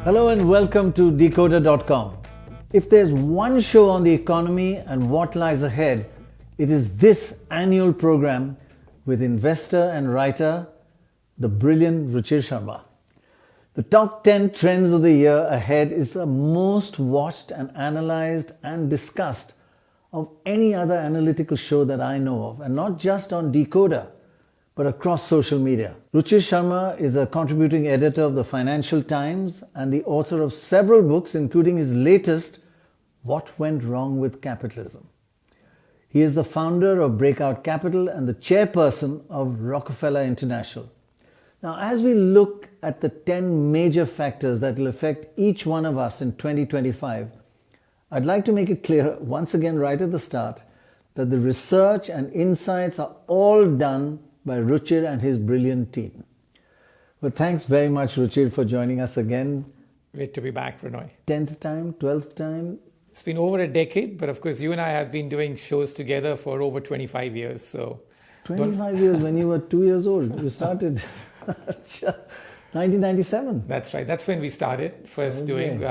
Hello and welcome to deKoder.com. If there's one show on the economy and what lies ahead, it is this annual program with investor and writer, the brilliant Ruchir Sharma. The top 10 trends of the year ahead is the most watched and analyzed and discussed of any other analytical show that I know of, and not just on deKoder, but across social media. Ruchir Sharma is a contributing editor of the Financial Times and the author of several books, including his latest, What Went Wrong with Capitalism. He is the founder of Breakout Capital and the chairperson of Rockefeller International. Now, as we look at the 10 major factors that will affect each one of us in 2025, I'd like to make it clear once again right at the start that the research and insights are all done by Ruchir and his brilliant team. Well, thanks very much, Ruchir, for joining us again. Great to be back, Prannoy. 10th time, 12th time? It's been over a decade, but of course you and I have been doing shows together for over 25 years. So 25 years when you were 2 years old. You started 1997. That's right. That's when we started first doing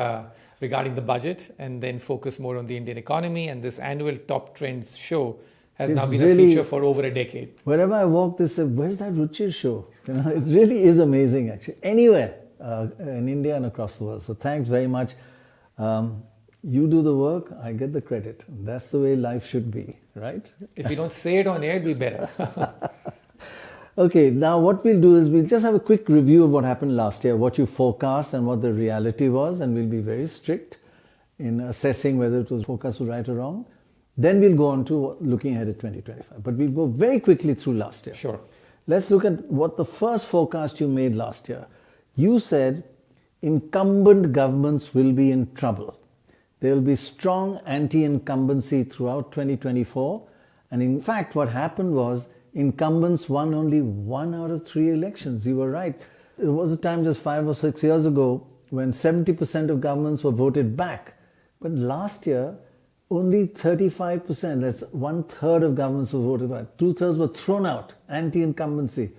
regarding the budget, and then focus more on the Indian economy. And this annual Top Trends show has now been a feature for over a decade. Wherever I walk, they say, where's that Ruchir show? You know, it really is amazing, actually. Anywhere in India and across the world. So thanks very much. You do the work, I get the credit. That's the way life should be, right? If you don't say it on air, it'd be better. Okay, now what we'll do is we'll just have a quick review of what happened last year, what you forecast and what the reality was, and we'll be very strict in assessing whether it was forecast was right or wrong. Then we'll go on to looking ahead at 2025. But we'll go very quickly through last year. Sure. Let's look at what the first forecast you made last year. You said incumbent governments will be in trouble. There will be strong anti-incumbency throughout 2024. And in fact, what happened was incumbents won only 1 out of 3 elections. You were right. There was a time just 5 or 6 years ago when 70% of governments were voted back. But last year, only 35%, that's 1/3 of governments were voted back. 2/3 were thrown out, anti-incumbency.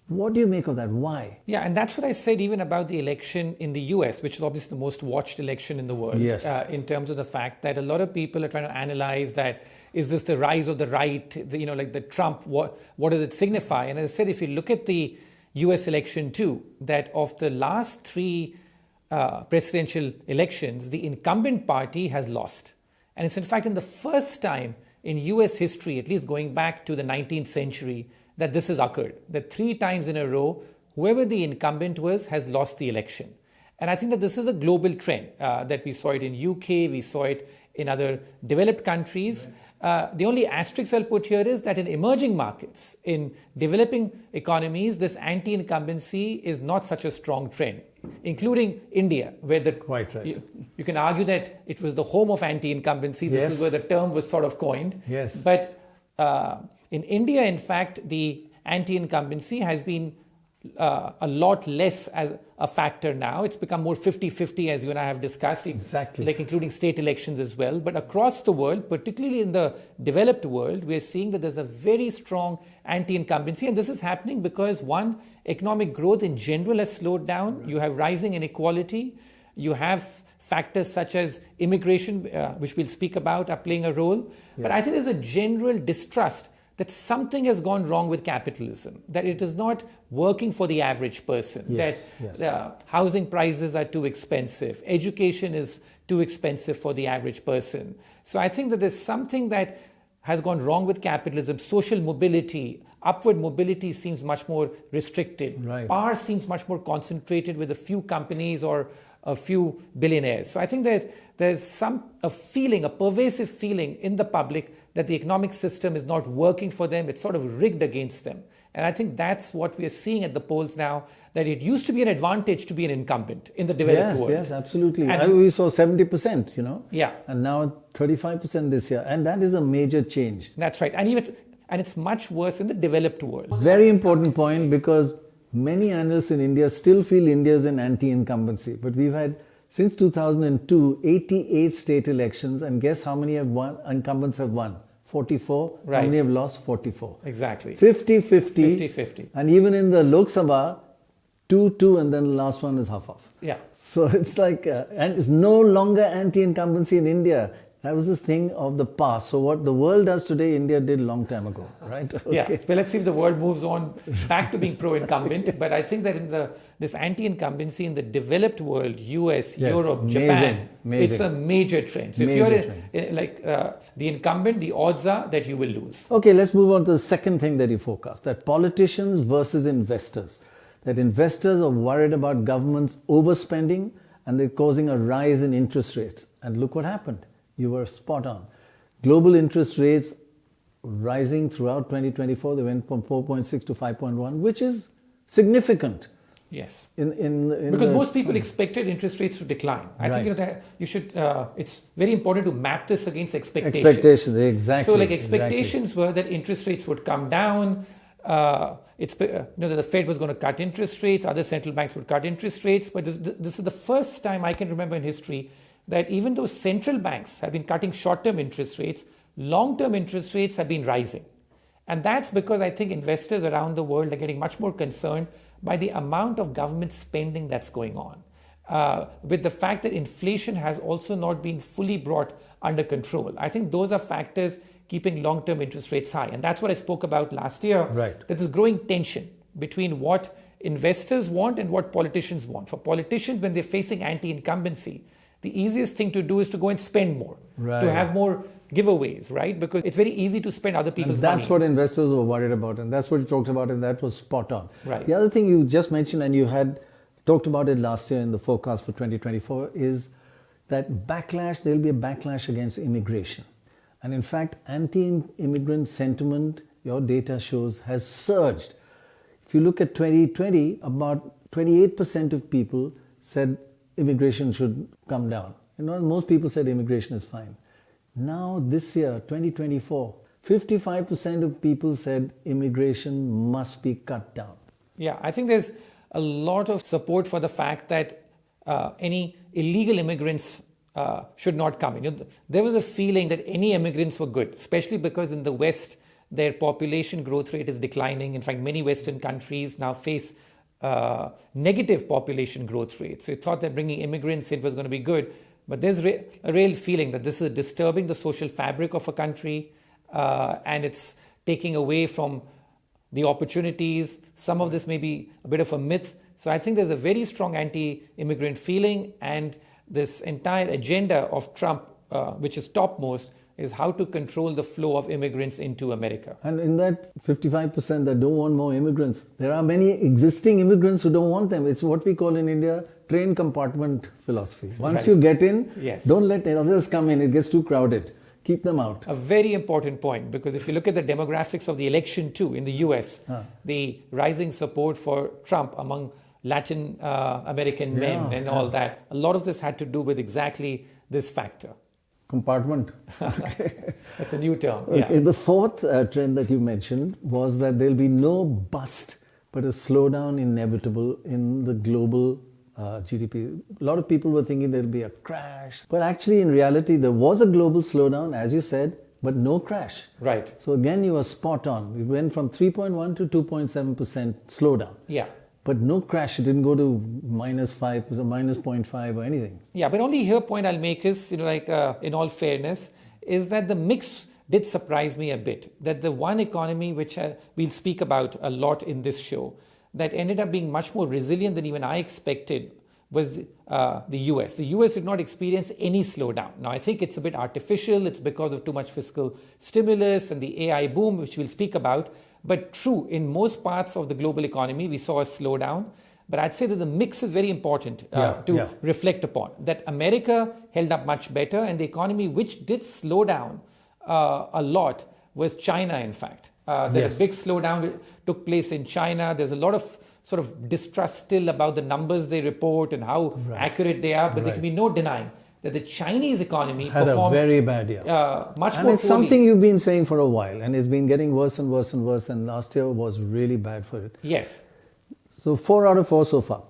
What do you make of that? Why? Yeah, and that's what I said even about the election in the US, which is obviously the most watched election in the world. Yes. In terms of the fact that a lot of people are trying to analyze that, is this the rise of the right, like the Trump, what does it signify? And as I said, if you look at the US election too, that of the last 3 presidential elections, the incumbent party has lost. And it's in fact in the first time in US history, at least going back to the 19th century, that this has occurred. That 3 times in a row, whoever the incumbent was has lost the election. And I think that this is a global trend, that we saw it in UK, we saw it in other developed countries. The only asterisk I'll put here is that in emerging markets, in developing economies, this anti-incumbency is not such a strong trend, including India, where Quite right. You can argue that it was the home of anti-incumbency. This is where the term was sort of coined. Yes. But in India, in fact, the anti-incumbency has been a lot less as a factor now. It's become more 50-50, as you and I have discussed. Exactly. Like including state elections as well. But across the world, particularly in the developed world, we're seeing that there's a very strong anti-incumbency. And this is happening because, one, economic growth in general has slowed down. Right. You have rising inequality. You have factors such as immigration, which we'll speak about, are playing a role. Yes. But I think there's a general distrust that something has gone wrong with capitalism, that it is not working for the average person, that housing prices are too expensive, education is too expensive for the average person. So I think that there's something that has gone wrong with capitalism. Social mobility, upward mobility seems much more restricted. Right. Power seems much more concentrated with a few companies or a few billionaires. So I think that there's a pervasive feeling in the public that the economic system is not working for them. It's sort of rigged against them. And I think that's what we are seeing at the polls now, that it used to be an advantage to be an incumbent in the developed world. Yes, absolutely. We saw 70%, Yeah. And now 35% this year. And that is a major change. That's right. And it's much worse in the developed world. Very important point, because many analysts in India still feel India is an anti-incumbency. But we've had, since 2002, 88 state elections. And guess how many incumbents have won? 44. Right. How many have lost? 44. Exactly. 50-50. 50-50. And even in the Lok Sabha, 2, and then the last one is half. Yeah. So it's like, and it's no longer anti-incumbency in India. That was this thing of the past. So what the world does today, India did a long time ago, right? Okay. Yeah. Well, let's see if the world moves on back to being pro-incumbent. But I think that in this anti-incumbency in the developed world, US, Yes, Europe, amazing, Japan, amazing. it's a major trend. So if Major you're the incumbent, the odds are that you will lose. Okay, let's move on to the second thing that you forecast, that politicians versus investors. That investors are worried about governments overspending and they're causing a rise in interest rates. And look what happened. You were spot on. Global interest rates rising throughout 2024. They went from 4.6 to 5.1, which is significant. Yes. Because most people expected interest rates to decline. I think that you should. It's very important to map this against expectations. Expectations, exactly. So, expectations were that interest rates would come down. That the Fed was going to cut interest rates. Other central banks would cut interest rates. But this is the first time I can remember in history that even though central banks have been cutting short-term interest rates, long-term interest rates have been rising. And that's because I think investors around the world are getting much more concerned by the amount of government spending that's going on. With the fact that inflation has also not been fully brought under control. I think those are factors keeping long-term interest rates high. And that's what I spoke about last year. Right. That there's growing tension between what investors want and what politicians want. For politicians, when they're facing anti-incumbency, the easiest thing to do is to go and spend more, to have more giveaways, right? Because it's very easy to spend other people's money. That's what investors were worried about, and that's what you talked about, and that was spot on. Right. The other thing you just mentioned, and you had talked about it last year in the forecast for 2024, is that there'll be a backlash against immigration. And in fact, anti-immigrant sentiment, your data shows, has surged. If you look at 2020, about 28% of people said immigration should come down. Most people said immigration is fine. Now this year, 2024, 55% of people said immigration must be cut down. Yeah, I think there's a lot of support for the fact that any illegal immigrants should not come in. There was a feeling that any immigrants were good, especially because in the West, their population growth rate is declining. In fact, many Western countries now face negative population growth rates. So you thought that bringing immigrants in was going to be good. But there's a real feeling that this is disturbing the social fabric of a country and it's taking away from the opportunities. Some of this may be a bit of a myth. So I think there's a very strong anti-immigrant feeling, and this entire agenda of Trump, which is topmost, is how to control the flow of immigrants into America. And in that 55% that don't want more immigrants, there are many existing immigrants who don't want them. It's what we call in India train compartment philosophy. Once you get in, don't let others come in. It gets too crowded. Keep them out. A very important point, because if you look at the demographics of the election too in the US, the rising support for Trump among Latin American men and all that, a lot of this had to do with exactly this factor. Compartment. That's a new term. Okay. The fourth trend that you mentioned was that there'll be no bust, but a slowdown inevitable in the global GDP. A lot of people were thinking there'll be a crash, but actually in reality there was a global slowdown, as you said, but no crash. Right. So again, you were spot on. We went from 3.1 to 2.7% slowdown. Yeah. But no crash. It didn't go to -5%, minus 0.5 or anything. Yeah, but only here point I'll make is, in all fairness, is that the mix did surprise me a bit. That the one economy which we'll speak about a lot in this show, that ended up being much more resilient than even I expected, was the US. The US did not experience any slowdown. Now, I think it's a bit artificial. It's because of too much fiscal stimulus and the AI boom, which we'll speak about. But true, in most parts of the global economy, we saw a slowdown. But I'd say that the mix is very important to reflect upon. That America held up much better, and the economy which did slow down a lot was China, in fact. A big slowdown took place in China. There's a lot of sort of distrust still about the numbers they report and how accurate they are. But there can be no denying that the Chinese economy had performed a very bad year. Much and more it's poorly. something you've been saying for a while, and it's been getting worse and worse and worse, and last year was really bad for it. Yes. So 4 out of 4 so far.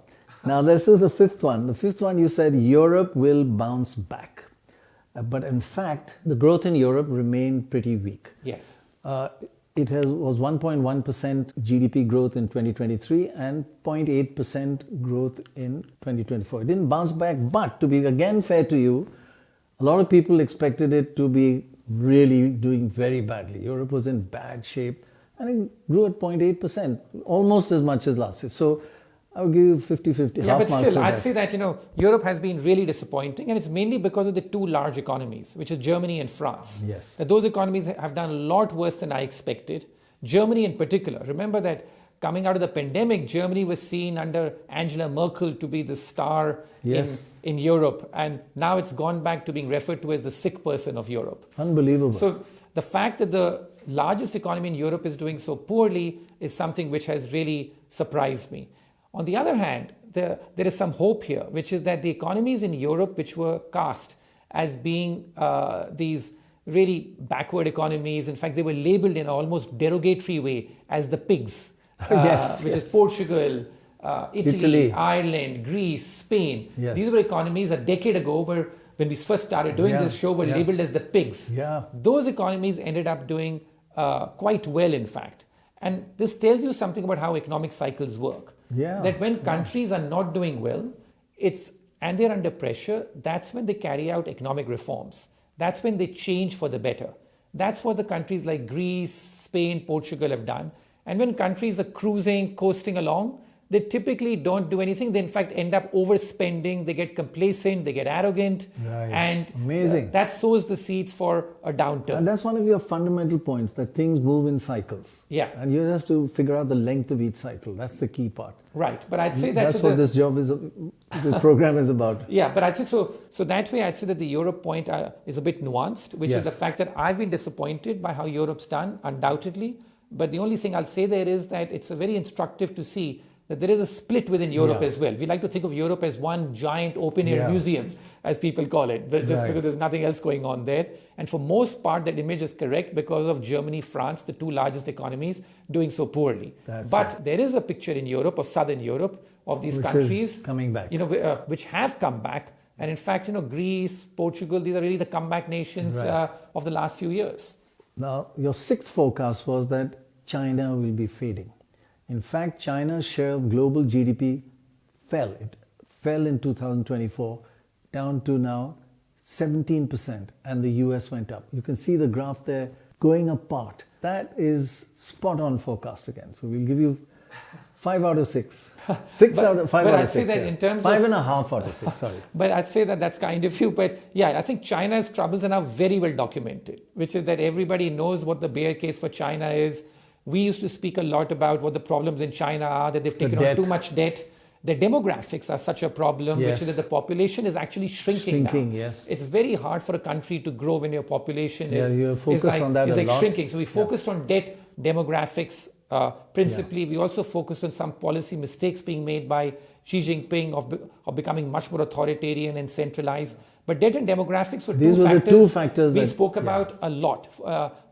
Now this is the fifth one. The fifth one, you said Europe will bounce back. But in fact, the growth in Europe remained pretty weak. Yes. was 1.1% GDP growth in 2023 and 0.8% growth in 2024. It didn't bounce back, but to be again fair to you, a lot of people expected it to be really doing very badly. Europe was in bad shape and it grew at 0.8%, almost as much as last year. So I would give you 50-50. Yeah, but still, I'd say that, Europe has been really disappointing, and it's mainly because of the two large economies, which is Germany and France. Yes. That those economies have done a lot worse than I expected. Germany in particular. Remember that coming out of the pandemic, Germany was seen under Angela Merkel to be the star in Europe, and now it's gone back to being referred to as the sick person of Europe. Unbelievable. So the fact that the largest economy in Europe is doing so poorly is something which has really surprised me. On the other hand, there is some hope here, which is that the economies in Europe, which were cast as being these really backward economies, in fact, they were labeled in an almost derogatory way as the pigs, which is Portugal, Italy, Ireland, Greece, Spain. Yes. These were economies a decade ago when we first started doing this show, were labeled as the pigs. Yeah. Those economies ended up doing quite well, in fact. And this tells you something about how economic cycles work. Yeah. That when countries are not doing well, and they're under pressure, that's when they carry out economic reforms. That's when they change for the better. That's what the countries like Greece, Spain, Portugal have done. And when countries are cruising, coasting along, they typically don't do anything. They in fact end up overspending, they get complacent, they get arrogant. Right. And amazing. That sows the seeds for a downturn. And that's one of your fundamental points, that things move in cycles. Yeah. And you have to figure out the length of each cycle. That's the key part. Right. But I'd say that's what this program is about. Yeah, but I'd say so that way I'd say that the Europe point is a bit nuanced, which is the fact that I've been disappointed by how Europe's done, undoubtedly. But the only thing I'll say there is that it's very instructive to see that there is a split within Europe as well. We like to think of Europe as one giant open-air museum, as people call it, but just because there's nothing else going on there. And for most part, that image is correct because of Germany, France, the two largest economies, doing so poorly. But there is a picture in Europe, of Southern Europe, of these countries coming back, which have come back. And in fact, Greece, Portugal, these are really the comeback nations of the last few years. Now, your sixth forecast was that China will be fading. In fact, China's share of global GDP fell. It fell in 2024 down to now 17%, and the US went up. You can see the graph there going apart. That is spot on forecast again. So we'll give you 5 out of 6. 5 out of 6. But I'd say that in terms of 5.5 out of 6, sorry. But I'd say that that's kind of you. But yeah, I think China's troubles are now very well documented, which is that everybody knows what the bear case for China is. We used to speak a lot about what the problems in China are, that they've taken on too much debt. Their demographics are such a problem, which is that the population is actually shrinking now. It's very hard for a country to grow when your population you're focused on that a lot. Shrinking. So we focused on debt, demographics, principally. We also focused on some policy mistakes being made by Xi Jinping of becoming much more authoritarian and centralized. But debt and demographics were the two factors we spoke about a lot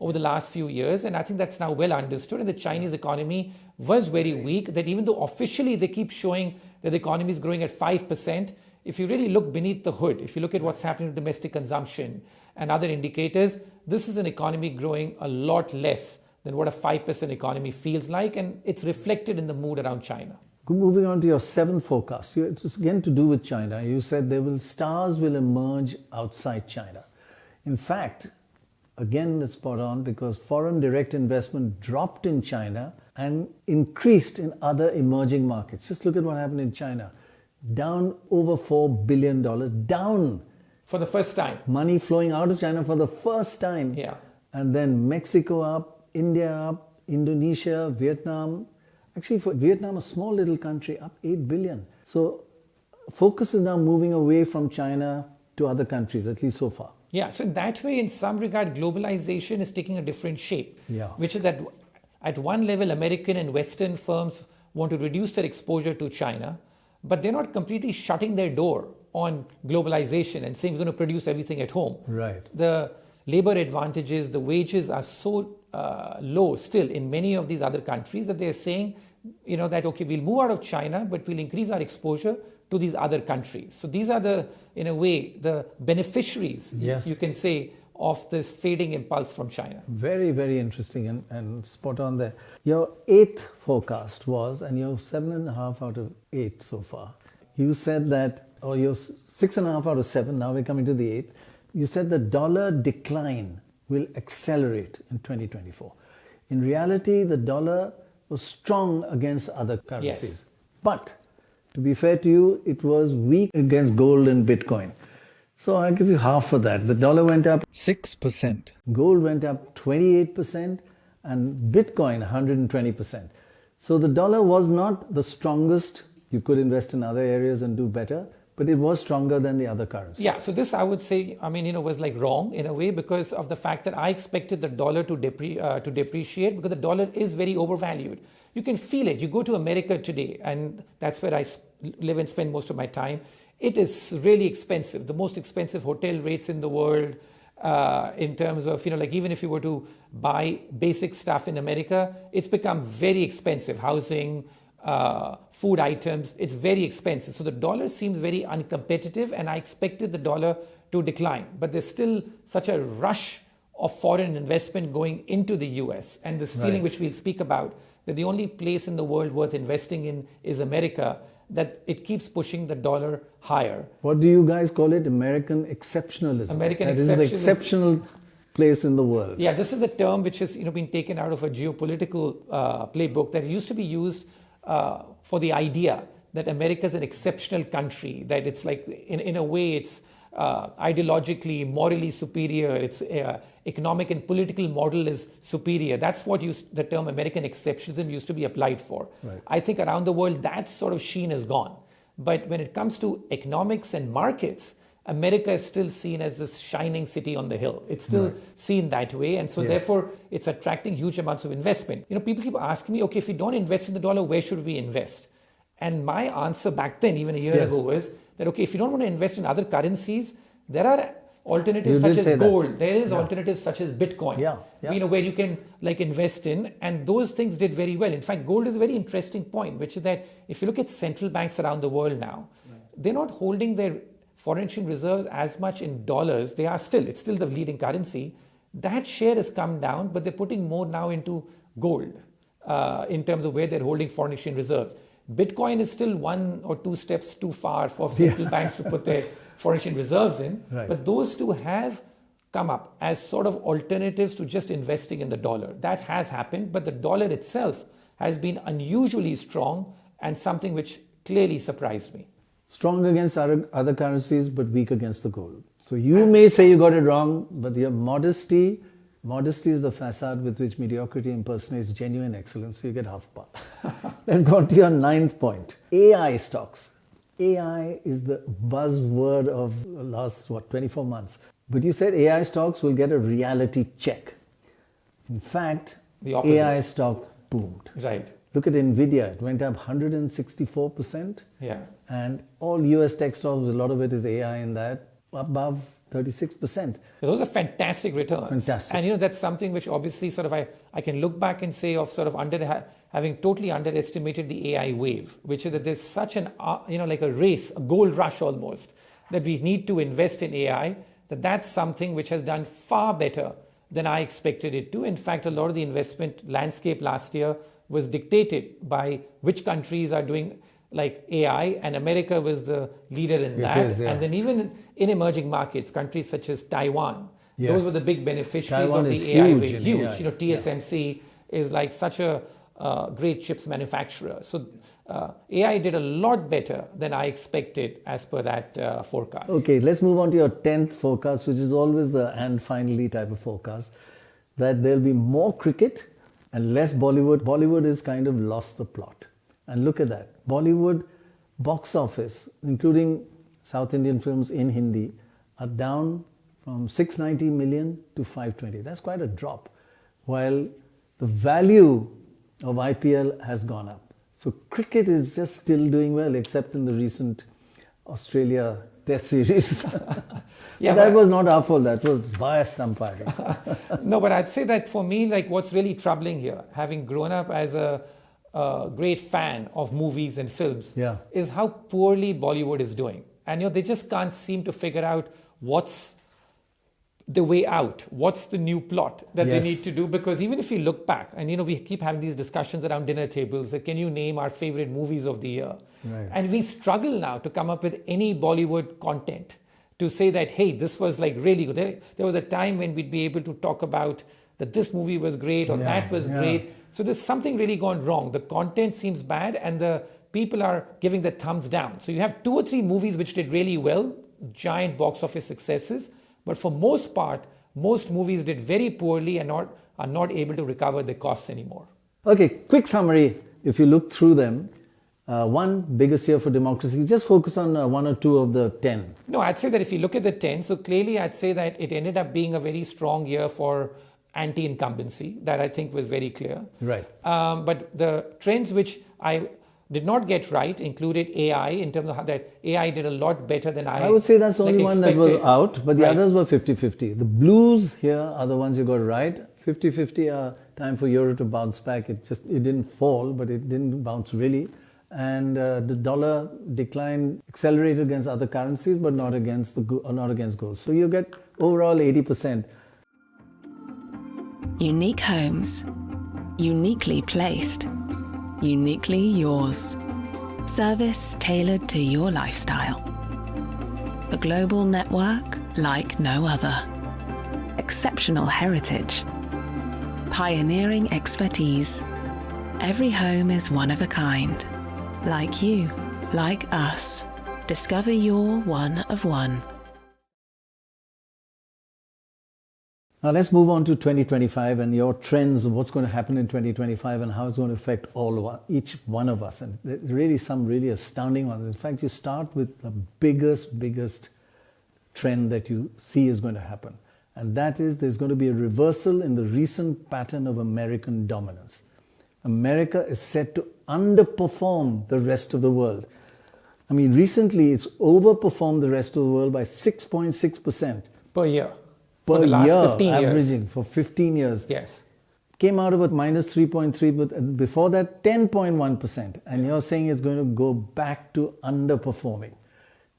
over the last few years, and I think that's now well understood. And the Chinese economy was very weak, that even though officially they keep showing that the economy is growing at 5%, if you really look beneath the hood, if you look at what's happening to domestic consumption and other indicators, this is an economy growing a lot less than what a 5% economy feels like, and it's reflected in the mood around China. Moving on to your seventh forecast, it's again to do with China. You said stars will emerge outside China. In fact, again, it's spot on because foreign direct investment dropped in China and increased in other emerging markets. Just look at what happened in China. Down over $4 billion, down. For the first time. Money flowing out of China for the first time. Yeah. And then Mexico up, India up, Indonesia, Vietnam. Actually, for Vietnam, a small little country, up 8 billion. So focus is now moving away from China to other countries, at least so far. Yeah, so in that way, in some regard, globalization is taking a different shape. Yeah. Which is that at one level, American and Western firms want to reduce their exposure to China, but they're not completely shutting their door on globalization and saying we're going to produce everything at home. Right. The labor advantages, the wages are so low still in many of these other countries that they're saying, that, okay, we'll move out of China, but we'll increase our exposure to these other countries. So these are in a way, the beneficiaries, you can say, of this fading impulse from China. Very, very interesting and spot on there. Your 8th forecast was, and you're 7.5 out of 8 so far. You said that, or you're 6.5 out of 7, now we're coming to the 8th. You said the dollar decline will accelerate in 2024. In reality, the dollar was strong against other currencies. Yes. But to be fair to you, it was weak against gold and Bitcoin. So I'll give you half of that. The dollar went up 6%. Gold went up 28% and Bitcoin 120%. So the dollar was not the strongest. You could invest in other areas and do better, but it was stronger than the other currencies. Yeah, so this I would say, was like wrong in a way because of the fact that I expected the dollar to depreciate because the dollar is very overvalued. You can feel it. You go to America today, and that's where I live and spend most of my time. It is really expensive, the most expensive hotel rates in the world in terms of, even if you were to buy basic stuff in America, it's become very expensive. Housing, food items, it's very expensive. So the dollar seems very uncompetitive and I expected the dollar to decline. But there's still such a rush of foreign investment going into the US and this feeling which we'll speak about that the only place in the world worth investing in is America, that it keeps pushing the dollar higher. What do you guys call it? American exceptionalism. American exceptionalism. That is the exceptional place in the world. Yeah, this is a term which has been taken out of a geopolitical playbook that used to be used for the idea that America is an exceptional country, that it's like, in a way, it's ideologically, morally superior, its economic and political model is superior. That's what the term American exceptionalism used to be applied for. Right. I think around the world, that sort of sheen is gone. But when it comes to economics and markets, America is still seen as this shining city on the hill. It's still seen that way. And so therefore, it's attracting huge amounts of investment. People keep asking me, okay, if we don't invest in the dollar, where should we invest? And my answer back then, even a year ago, was that, okay, if you don't want to invest in other currencies, there are alternatives such as gold. There is alternatives such as Bitcoin, where you can invest in. And those things did very well. In fact, gold is a very interesting point, which is that if you look at central banks around the world now, they're not holding their foreign exchange reserves as much in dollars. It's still the leading currency. That share has come down, but they're putting more now into gold in terms of where they're holding foreign exchange reserves. Bitcoin is still 1 or 2 steps too far for central banks to put their foreign exchange reserves in. Right. But those two have come up as sort of alternatives to just investing in the dollar. That has happened, but the dollar itself has been unusually strong and something which clearly surprised me. Strong against other currencies, but weak against the gold. So you may say you got it wrong, but your modesty is the facade with which mediocrity impersonates genuine excellence. So you get half a part. Let's go on to your 9th point. AI stocks. AI is the buzzword of the last, 24 months. But you said AI stocks will get a reality check. In fact, the opposite. AI stock boomed. Right. Look at Nvidia. It went up 164%. Yeah. And all US tech stocks, a lot of it is AI in that, above 36%. Those are fantastic returns. Fantastic. And that's something which obviously sort of I can look back and say of sort of having totally underestimated the AI wave, which is that there's such an, like a race, a gold rush almost, that we need to invest in AI, that's something which has done far better than I expected it to. In fact, a lot of the investment landscape last year was dictated by which countries are doing like AI, and America was the leader in that. And then even in emerging markets, countries such as Taiwan, those were the big beneficiaries of the AI wave. Huge. TSMC is like such a great chips manufacturer. So AI did a lot better than I expected as per that forecast. Okay, let's move on to your 10th forecast, which is always the and finally type of forecast, that there'll be more cricket and less Bollywood. Bollywood has kind of lost the plot. And look at that. Bollywood box office, including South Indian films in Hindi, are down from 690 million to 520. That's quite a drop. While the value of IPL has gone up. So cricket is just still doing well, except in the recent Australia Test series. That was not our fault. That was biased umpiring. No, but I'd say that for me, like what's really troubling here, having grown up as a great fan of movies and films, is how poorly Bollywood is doing. And they just can't seem to figure out what's the way out. What's the new plot that Yes. they need to do? Because even if you look back, and we keep having these discussions around dinner tables, that can you name our favorite movies of the year? Right. And we struggle now to come up with any Bollywood content to say that, hey, this was like really good. There was a time when we'd be able to talk about that this movie was great or that was great. So there's something really gone wrong. The content seems bad and the people are giving the thumbs down. So you have 2 or 3 movies which did really well, giant box office successes. But for most part, most movies did very poorly and are not able to recover the costs anymore. Okay, quick summary. If you look through them, one, biggest year for democracy. Just focus on 1 or 2 of the 10. No, I'd say that if you look at the 10, so clearly I'd say that it ended up being a very strong year for anti-incumbency. That I think was very clear. Right. But the trends which I did not get right included AI, in terms of how that AI did a lot better than I would say that's the only one that was out, but the Right. others were 50-50. The blues here are the ones you got right. 50-50 are time for euro to bounce back. It didn't fall, but it didn't bounce really. And the dollar decline accelerated against other currencies, but not against gold. So you get overall 80%. Unique homes, uniquely placed, uniquely yours. Service tailored to your lifestyle. A global network like no other. Exceptional heritage. Pioneering expertise. Every home is one of a kind. Like you, like us. Discover your one of one. Now let's move on to 2025 and your trends of what's going to happen in 2025 and how it's going to affect each one of us. And really some really astounding ones. In fact, you start with the biggest trend that you see is going to happen. And that is there's going to be a reversal in the recent pattern of American dominance. America is set to underperform the rest of the world. I mean, recently it's overperformed the rest of the world by 6.6% per year. per For the last year, 15 years. averaging for 15 years. Yes. Came out of at minus 3.3, but before that 10.1%. And you're saying it's going to go back to underperforming.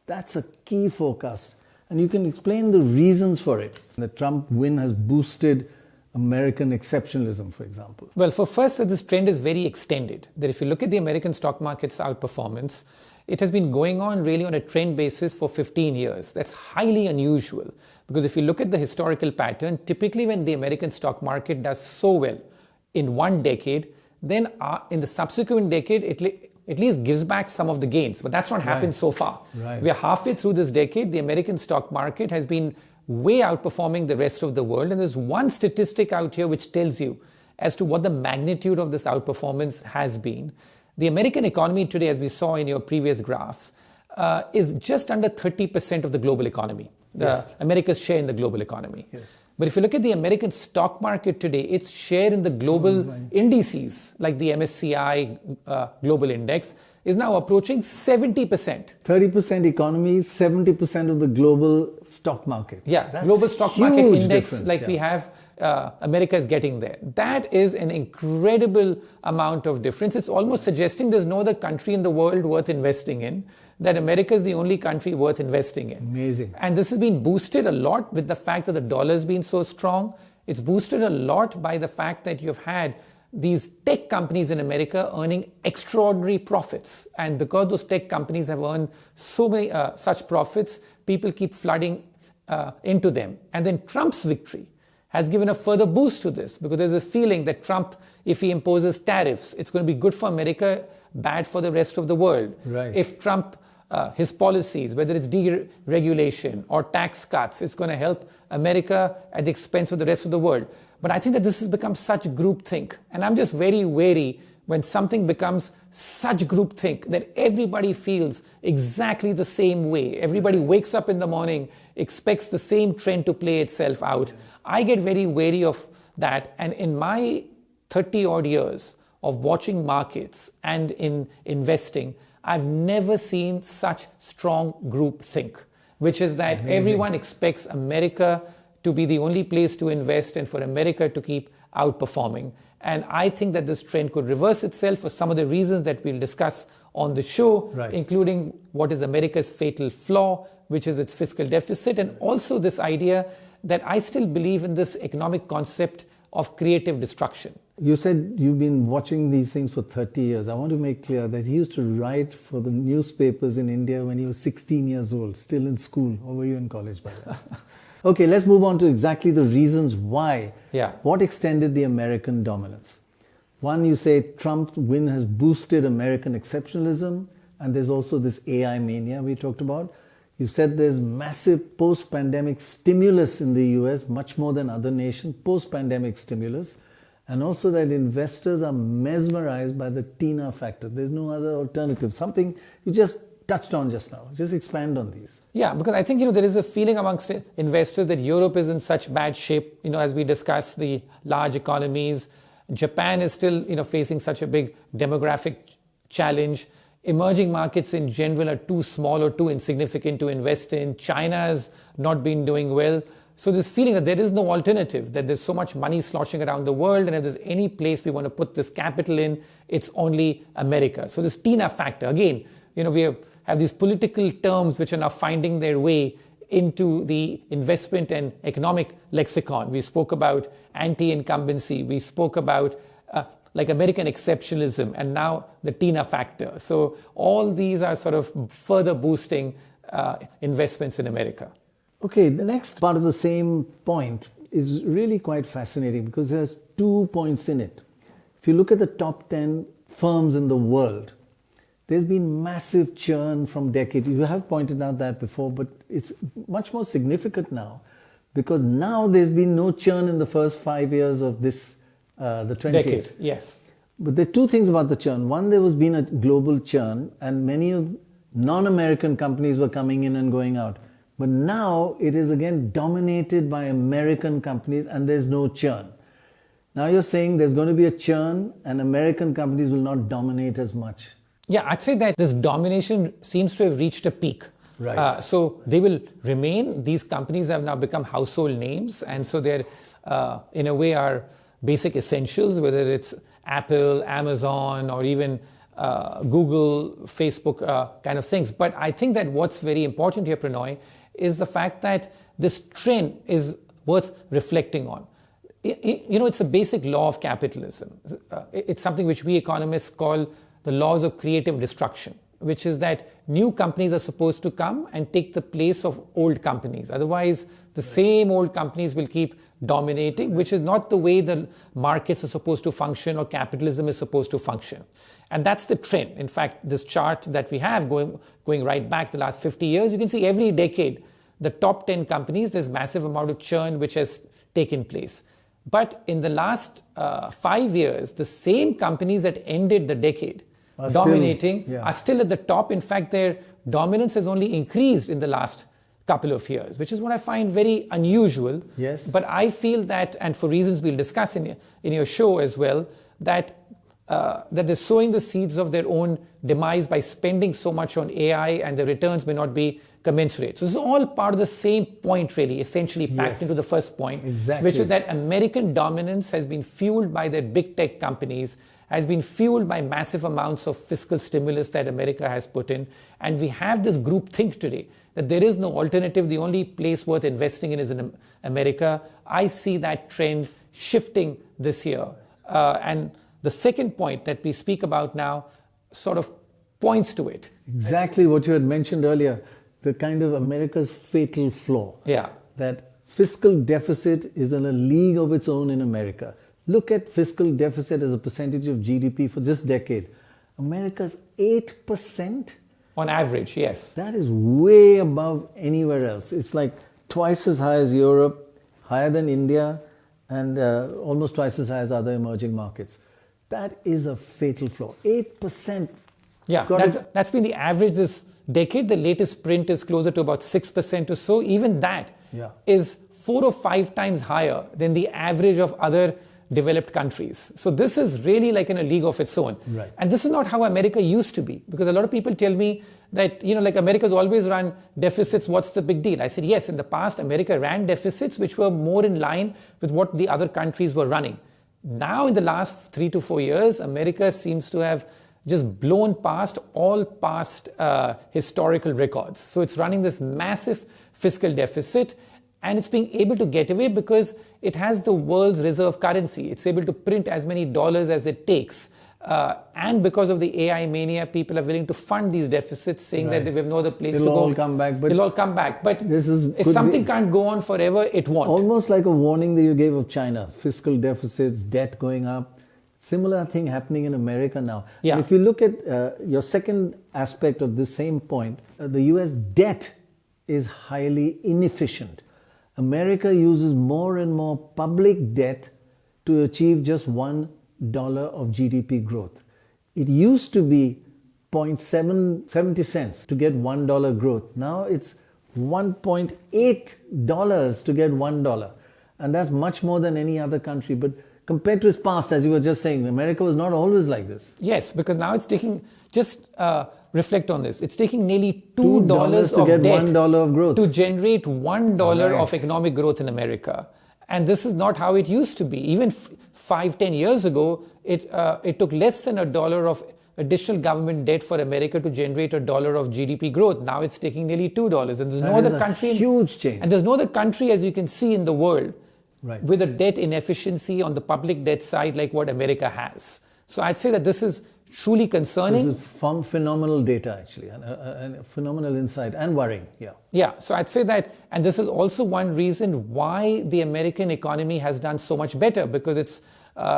That's a key forecast. And you can explain the reasons for it. The Trump win has boosted American exceptionalism, for example. Well, for first, this trend is very extended. That if you look at the American stock market's outperformance, it has been going on really on a trend basis for 15 years. That's highly unusual. Because if you look at the historical pattern, typically when the American stock market does so well in one decade, then in the subsequent decade, it at least gives back some of the gains. But that's not happened so far. Right. We are halfway through this decade. The American stock market has been way outperforming the rest of the world. And there's one statistic out here which tells you as to what the magnitude of this outperformance has been. The American economy today, as we saw in your previous graphs, is just under 30% of the global economy. America's share in the global economy. Yes. But if you look at the American stock market today, its share in the global indices, like the MSCI Global Index, is now approaching 70%. 30% economy, 70% of the global stock market. Yeah, That's global stock market huge index, difference, like we have, America is getting there. That is an incredible amount of difference. It's almost suggesting there's no other country in the world worth investing in, that America is the only country worth investing in. Amazing. And this has been boosted a lot with the fact that the dollar has been so strong. It's boosted a lot by the fact that you've had these tech companies in America earning extraordinary profits. And because those tech companies have earned so many such profits, people keep flooding into them. And then Trump's victory has given a further boost to this, because there's a feeling that Trump, if he imposes tariffs, it's going to be good for America, bad for the rest of the world. Right. If Trump, his policies, whether it's deregulation or tax cuts, it's going to help America at the expense of the rest of the world. But I think that this has become such groupthink. And I'm just very wary when something becomes such groupthink that everybody feels exactly the same way. Everybody wakes up in the morning, expects the same trend to play itself out. I get very wary of that. And in my 30 odd years of watching markets and in investing, I've never seen such strong groupthink, which is that everyone expects America to be the only place to invest and for America to keep outperforming. And I think that this trend could reverse itself for some of the reasons that we'll discuss on the show, including what is America's fatal flaw, which is its fiscal deficit, and also this idea that I still believe in this economic concept of creative destruction. You said you've been watching these things for 30 years. I want to make clear that he used to write for the newspapers in India when he was 16 years old, still in school. Or were you in college by then? Okay, let's move on to exactly the reasons why. Yeah. What extended the American dominance? One, you say Trump's win has boosted American exceptionalism, and there's also this AI mania we talked about. You said there's massive post-pandemic stimulus in the US, much more than other nations, post-pandemic stimulus, and also that investors are mesmerized by the Tina factor. There's no other alternative. Something you just touched on just now. Just expand on these. Yeah, because I think, there is a feeling amongst investors that Europe is in such bad shape, as we discussed the large economies. Japan is still, facing such a big demographic challenge. Emerging markets in general are too small or too insignificant to invest in. China has not been doing well. So this feeling that there is no alternative, that there's so much money sloshing around the world, and if there's any place we want to put this capital in, it's only America. So this Tina factor, again, we have these political terms which are now finding their way into the investment and economic lexicon. We spoke about anti-incumbency. We spoke about like American exceptionalism, and now the Tina factor. So all these are sort of further boosting investments in America. Okay, the next part of the same point is really quite fascinating because there's 2 points in it. If you look at the top 10 firms in the world, there's been massive churn from decades. You have pointed out that before, but it's much more significant now because now there's been no churn in the first 5 years of this, the 20s. Decades, yes. But there are two things about the churn. One, there was been a global churn and many of non-American companies were coming in and going out. But now it is again dominated by American companies and there's no churn. Now you're saying there's going to be a churn and American companies will not dominate as much. Yeah, I'd say that this domination seems to have reached a peak. Right. So they will remain. These companies have now become household names. And so they're, in a way, are basic essentials, whether it's Apple, Amazon, or even Google, Facebook kind of things. But I think that what's very important here, Prannoy, is the fact that this trend is worth reflecting on. It's a basic law of capitalism. It's something which we economists call the laws of creative destruction, which is that new companies are supposed to come and take the place of old companies. Otherwise, the same old companies will keep dominating, which is not the way the markets are supposed to function or capitalism is supposed to function. And that's the trend. In fact, this chart that we have going right back the last 50 years, you can see every decade, the top 10 companies, there's massive amount of churn which has taken place. But in the last 5 years, the same companies that ended the decade dominating are still at the top. In fact, their dominance has only increased in the last couple of years, which is what I find very unusual. Yes. But I feel that, and for reasons we'll discuss in your show as well, that they're sowing the seeds of their own demise by spending so much on AI, and the returns may not be commensurate. So this is all part of the same point, really, essentially packed into the first point, which is that American dominance has been fueled by their big tech companies, has been fueled by massive amounts of fiscal stimulus that America has put in. And we have this group think today that there is no alternative. The only place worth investing in is in America. I see that trend shifting this year. And the second point that we speak about now sort of points to it. Exactly what you had mentioned earlier, the kind of America's fatal flaw. Yeah. That fiscal deficit is in a league of its own in America. Look at fiscal deficit as a percentage of GDP for this decade. America's 8%. On average, yes. That is way above anywhere else. It's like twice as high as Europe, higher than India, and almost twice as high as other emerging markets. That is a fatal flaw. 8%. Yeah, that's been the average this decade. The latest print is closer to about 6% or so. Even that is 4 or 5 times higher than the average of other developed countries. So this is really like in a league of its own. Right. And this is not how America used to be, because a lot of people tell me that, like America's always run deficits, what's the big deal? I said, yes, in the past, America ran deficits which were more in line with what the other countries were running. Now, in the last 3 to 4 years, America seems to have just blown past all past historical records. So it's running this massive fiscal deficit. And it's being able to get away because it has the world's reserve currency. It's able to print as many dollars as it takes. And because of the AI mania, people are willing to fund these deficits, saying that they have no other place to go. It'll all come back. It'll all come back. But if something can't go on forever, it won't. Almost like a warning that you gave of China. Fiscal deficits, debt going up. Similar thing happening in America now. Yeah. And if you look at your second aspect of this same point, the US debt is highly inefficient. America uses more and more public debt to achieve just $1 of GDP growth. It used to be 0.70 cents to get $1 growth. Now it's $1.8 to get $1. And that's much more than any other country. But compared to its past, as you were just saying, America was not always like this. Yes, because now it's taking, reflect on this, it's taking nearly $2 to of get debt $1 of growth to generate $1 of economic growth in America. And this is not how it used to be. Even 5-10 years ago, it took less than $1 of additional government debt for America to generate $1 of GDP growth. Now it's taking nearly $2. And there's no other country. Huge change. And there's no other country, as you can see in the world, right, with a debt inefficiency on the public debt side like what America has. So I'd say that this is truly concerning. This is phenomenal data, actually, and phenomenal insight and worrying. Yeah, so I'd say that, and this is also one reason why the American economy has done so much better, because it's,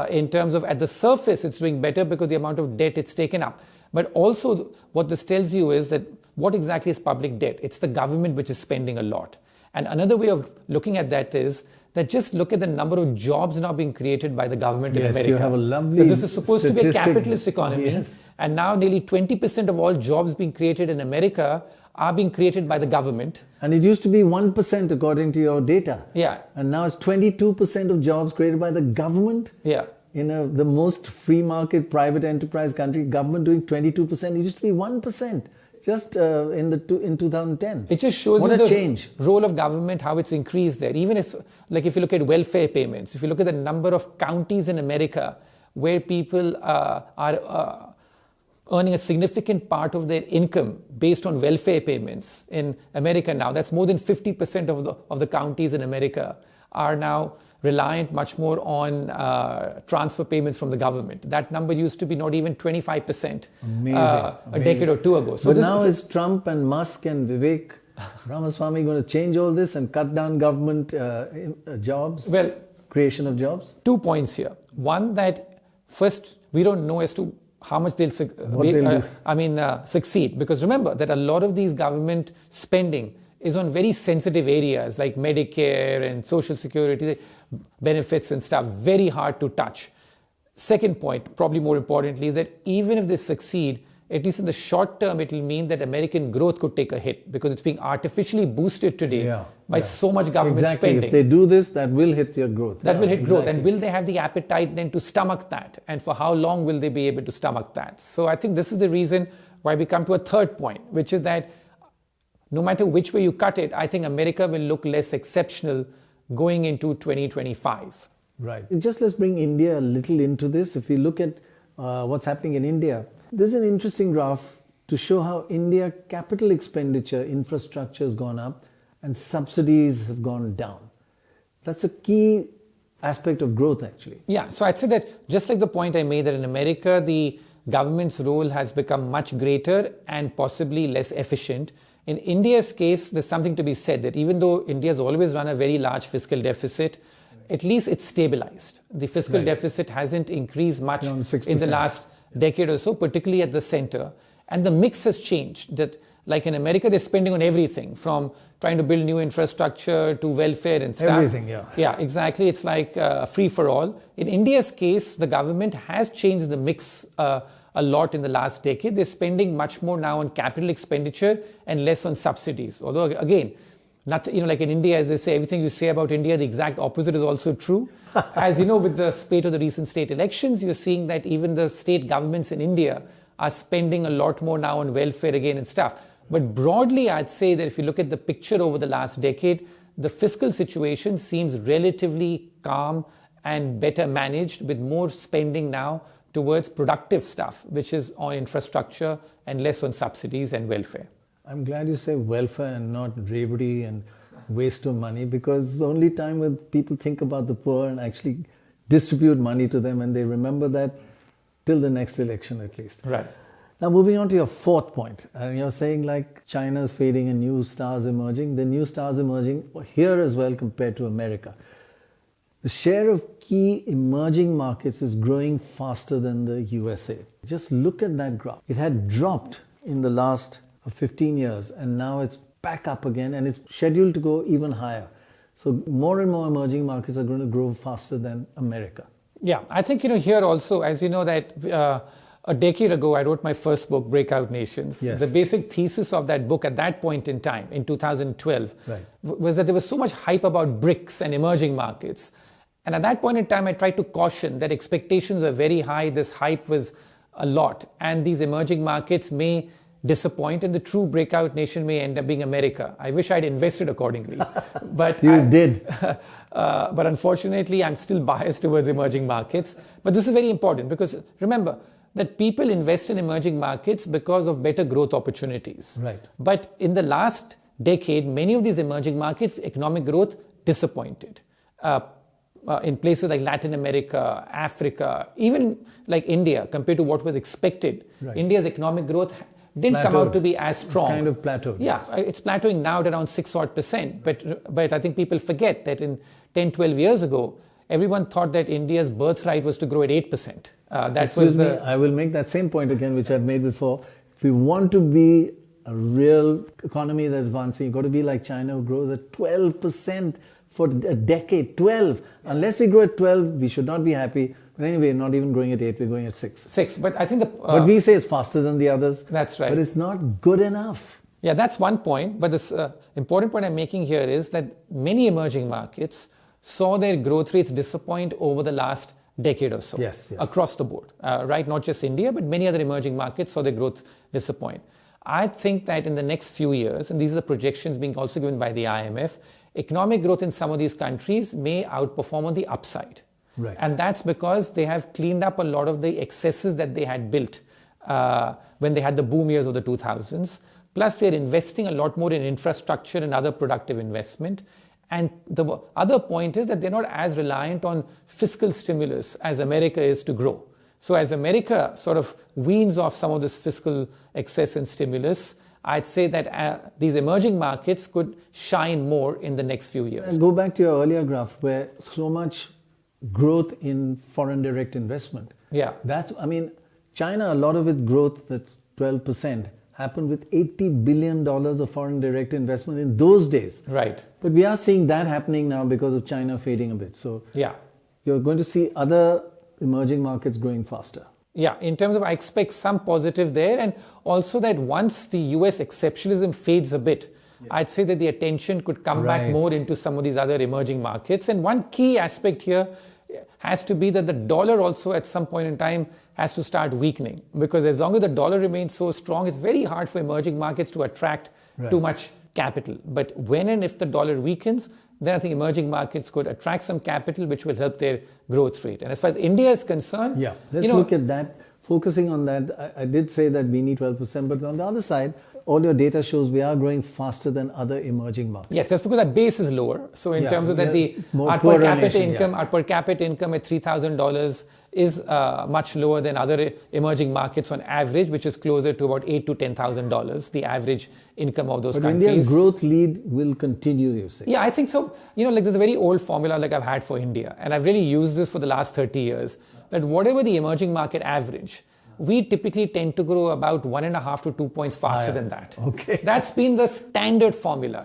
in terms of at the surface, it's doing better because the amount of debt it's taken up. But also what this tells you is that what exactly is public debt? It's the government which is spending a lot. And another way of looking at that is that just look at the number of jobs now being created by the government in America. You have a lovely this is supposed to be a capitalist economy. Yes. And now nearly 20% of all jobs being created in America are being created by the government. And it used to be 1% according to your data. Yeah. And now it's 22% of jobs created by the government. Yeah. In the most free market private enterprise country, government doing 22%. It used to be 1%. Just in 2010. It just shows what you a the change. Role of government, how it's increased there. Even if you look at welfare payments, if you look at the number of counties in America where people are earning a significant part of their income based on welfare payments in America now, that's more than 50% of the counties in America are now reliant much more on transfer payments from the government. That number used to be not even 25% a decade or two ago. So but now it's Trump and Musk and Vivek Ramaswamy going to change all this and cut down government jobs, creation of jobs? 2 points here. One, that first, we don't know as to how much they'll succeed. Because remember that a lot of these government spending is on very sensitive areas like Medicare and Social Security benefits and stuff, very hard to touch. Second point, probably more importantly, is that even if they succeed, at least in the short term, it will mean that American growth could take a hit because it's being artificially boosted today by so much government spending. If they do this, that will hit your growth. That will hit growth. And will they have the appetite then to stomach that? And for how long will they be able to stomach that? So I think this is the reason why we come to a third point, which is that no matter which way you cut it, I think America will look less exceptional going into 2025. Right. Just let's bring India a little into this. If we look at what's happening in India, there's an interesting graph to show how India capital expenditure, infrastructure has gone up and subsidies have gone down. That's a key aspect of growth, actually. Yeah. So I'd say that just like the point I made that in America, the government's role has become much greater and possibly less efficient. In India's case, there's something to be said that even though India's always run a very large fiscal deficit, at least it's stabilized. The fiscal deficit hasn't increased much in the last decade or so, particularly at the center. And the mix has changed. That, like in America, they're spending on everything from trying to build new infrastructure to welfare and stuff. Everything, Yeah, exactly. It's like free for all. In India's case, the government has changed the mix a lot in the last decade. They're spending much more now on capital expenditure and less on subsidies. Although, again, nothing, like in India, as they say, everything you say about India, the exact opposite is also true. As you know, with the spate of the recent state elections, you're seeing that even the state governments in India are spending a lot more now on welfare again and stuff. But broadly, I'd say that if you look at the picture over the last decade, the fiscal situation seems relatively calm and better managed, with more spending now towards productive stuff, which is on infrastructure and less on subsidies and welfare. I'm glad you say welfare and not bravery and waste of money, because the only time when people think about the poor and actually distribute money to them, and they remember that till the next election at least. Right. Now, moving on to your fourth point, and you're saying like China's fading and new stars emerging. The new stars emerging here as well compared to America. The share of key emerging markets is growing faster than the USA. Just look at that graph. It had dropped in the last 15 years, and now it's back up again, and it's scheduled to go even higher. So more and more emerging markets are going to grow faster than America. Yeah, I think, here also, as you know, that a decade ago, I wrote my first book, Breakout Nations. Yes. The basic thesis of that book at that point in time, in 2012, Right. was that there was so much hype about BRICS and emerging markets. And at that point in time, I tried to caution that expectations were very high, this hype was a lot, and these emerging markets may disappoint, and the true breakout nation may end up being America. I wish I'd invested accordingly. But You did. But unfortunately, I'm still biased towards emerging markets. But this is very important, because remember that people invest in emerging markets because of better growth opportunities. Right. But in the last decade, many of these emerging markets, economic growth disappointed. In places like Latin America, Africa, even like India, compared to what was expected, Right. India's economic growth didn't come out to be as strong. It's kind of plateaued. Yeah, it's plateauing now at around 6% But I think people forget that in 10, 12 years ago, everyone thought that India's birthright was to grow at 8%. I will make that same point again, which I've made before. If we want to be a real economy that's advancing, you've got to be like China, who grows at 12% for a decade. 12. Unless we grow at 12, we should not be happy. But anyway, not even growing at 8, we're going at 6. 6, but I think but we say it's faster than the others. That's right. But it's not good enough. Yeah, that's one point. But this important point I'm making here is that many emerging markets saw their growth rates disappoint over the last decade or so. Yes. Across the board, right? Not just India, but many other emerging markets saw their growth disappoint. I think that in the next few years, and these are the projections being also given by the IMF, economic growth in some of these countries may outperform on the upside. Right. And that's because they have cleaned up a lot of the excesses that they had built when they had the boom years of the 2000s. Plus, they're investing a lot more in infrastructure and other productive investment. And the other point is that they're not as reliant on fiscal stimulus as America is to grow. So as America sort of weans off some of this fiscal excess and stimulus, I'd say that these emerging markets could shine more in the next few years. And go back to your earlier graph where so much growth in foreign direct investment. Yeah. China, a lot of its growth, that's 12%, happened with $80 billion of foreign direct investment in those days. Right. But we are seeing that happening now because of China fading a bit. So yeah, you're going to see other emerging markets growing faster. Yeah, in terms of I expect some positive there, and also that once the US exceptionalism fades a bit, I'd say that the attention could come back more into some of these other emerging markets. And one key aspect here has to be that the dollar also at some point in time has to start weakening, because as long as the dollar remains so strong, it's very hard for emerging markets to attract too much capital. But when and if the dollar weakens, then I think emerging markets could attract some capital, which will help their growth rate. And as far as India is concerned, let's look at that. Focusing on that, I did say that we need 12%, but on the other side, all your data shows we are growing faster than other emerging markets. Yes, that's because our base is lower. So in terms of that, our per capita income at $3,000 is much lower than other emerging markets on average, which is closer to about $8,000 to $10,000, the average income of those countries. But India's growth lead will continue, you say? Yeah, I think so. There's a very old formula like I've had for India, and I've really used this for the last 30 years, that whatever the emerging market average, we typically tend to grow about 1.5 to 2 points faster than that. Okay. That's been the standard formula,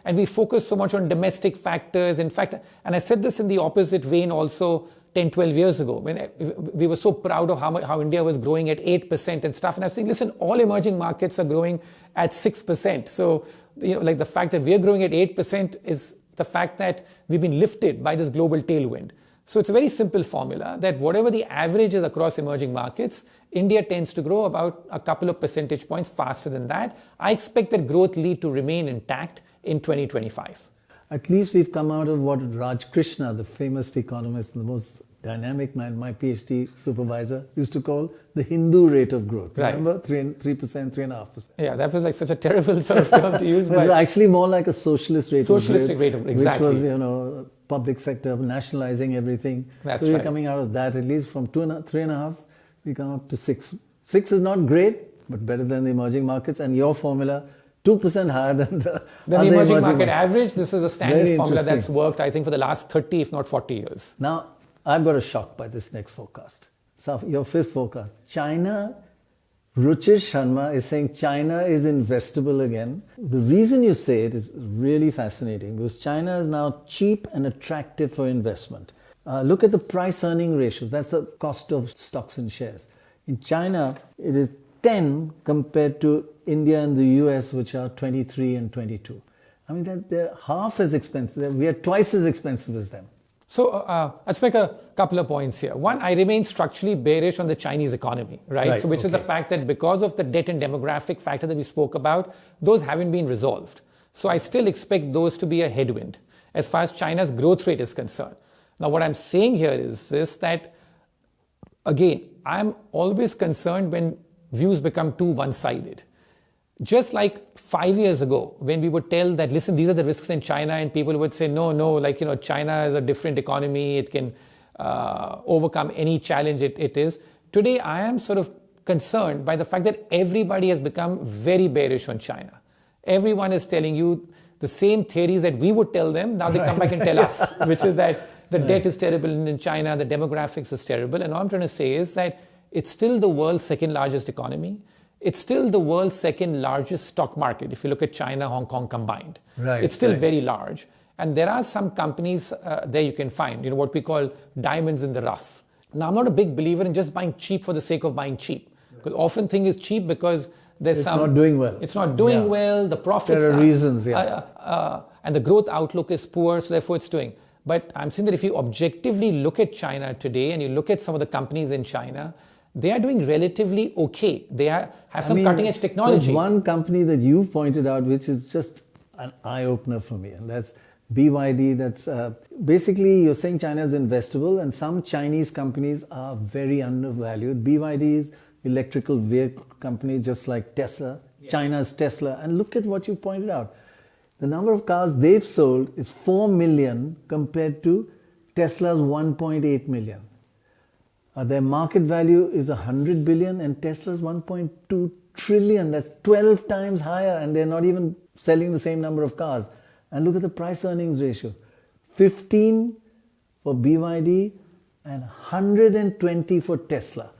and we focus so much on domestic factors. In fact, and I said this in the opposite vein also 10, 12 years ago, when we were so proud of how India was growing at 8% and stuff. And I was saying, listen, all emerging markets are growing at 6%. So, the fact that we're growing at 8% is the fact that we've been lifted by this global tailwind. So it's a very simple formula that whatever the average is across emerging markets, India tends to grow about a couple of percentage points faster than that. I expect that growth lead to remain intact in 2025. At least we've come out of what Raj Krishna, the famous economist, the most dynamic, my PhD supervisor used to call the Hindu rate of growth. Right. Remember? 3%, 3.5%. Yeah, that was like such a terrible sort of term to use. But it's actually more like a socialist rate Socialistic rate of, exactly. Which was, public sector, nationalizing everything. That's so we're right. coming out of that, at least from 3.5, we come up to 6. 6 is not great, but better than the emerging markets. And your formula, 2% higher than the emerging market average. This is a standard Very formula that's interesting. worked, I think, for the last 30, if not 40 years. Now, I've got a shock by this next forecast. So your fifth forecast. China, Ruchir Sharma is saying China is investable again. The reason you say it is really fascinating because China is now cheap and attractive for investment. Look at the price-earning ratios. That's the cost of stocks and shares. In China, it is 10 compared to India and the US, which are 23 and 22. I mean, they're half as expensive. We are twice as expensive as them. So let's make a couple of points here. One, I remain structurally bearish on the Chinese economy, right? So which is the fact that because of the debt and demographic factor that we spoke about, those haven't been resolved. So I still expect those to be a headwind as far as China's growth rate is concerned. Now, what I'm saying here is this, that again, I'm always concerned when views become too one-sided. Just like 5 years ago, when we would tell that, listen, these are the risks in China, and people would say, no, China is a different economy. It can overcome any challenge it is. Today, I am sort of concerned by the fact that everybody has become very bearish on China. Everyone is telling you the same theories that we would tell them. Now they come back and tell us, which is that the debt is terrible in China, the demographics is terrible. And all I'm trying to say is that it's still the world's second largest economy. It's still the world's second largest stock market. If you look at China, Hong Kong combined, it's still very large. And there are some companies there you can find, what we call diamonds in the rough. Now, I'm not a big believer in just buying cheap for the sake of buying cheap. Because often thing is cheap because it's not doing well. It's not doing well. The profits there are reasons, and the growth outlook is poor, so therefore it's doing. But I'm saying that if you objectively look at China today and you look at some of the companies in China, they are doing relatively okay. They have some cutting-edge technology. There's one company that you pointed out which is just an eye-opener for me, and that's BYD. That's basically you're saying China is investable, and some Chinese companies are very undervalued. BYD is electrical vehicle company, just like Tesla. China's Tesla. And look at what you pointed out. The number of cars they've sold is 4 million compared to Tesla's 1.8 million. Their market value is 100 billion and Tesla's 1.2 trillion. That's 12 times higher, and they're not even selling the same number of cars. And look at the price earnings ratio. 15 for BYD and 120 for Tesla.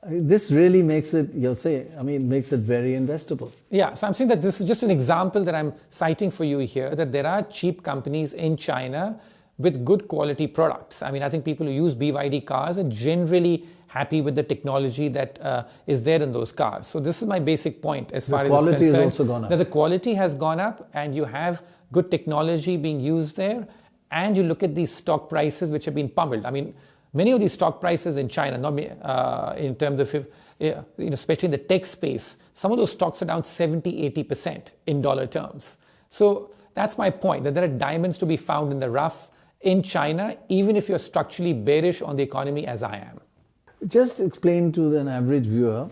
This really makes it, makes it very investable. Yeah, so I'm saying that this is just an example that I'm citing for you here, that there are cheap companies in China with good quality products. I think people who use BYD cars are generally happy with the technology that is there in those cars. So this is my basic point as far as it's concerned. The quality has also gone up. That the quality has gone up and you have good technology being used there, and you look at these stock prices which have been pummeled. Many of these stock prices in China, not in terms of, especially in the tech space, some of those stocks are down 70, 80% in dollar terms. So that's my point, that there are diamonds to be found in the rough in China, even if you're structurally bearish on the economy as I am. Just explain to an average viewer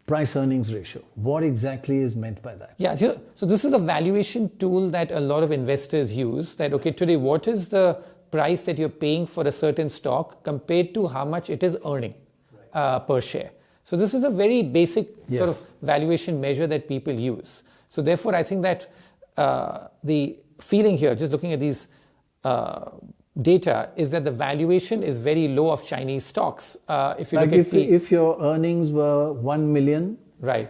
price earnings ratio. What exactly is meant by that? Yeah, so this is a valuation tool that a lot of investors use, that, today what is the price that you're paying for a certain stock compared to how much it is earning per share. So this is a very basic sort of valuation measure that people use. So therefore, I think that the feeling here, just looking at these data, is that the valuation is very low of Chinese stocks. If you look at if your earnings were 1 million,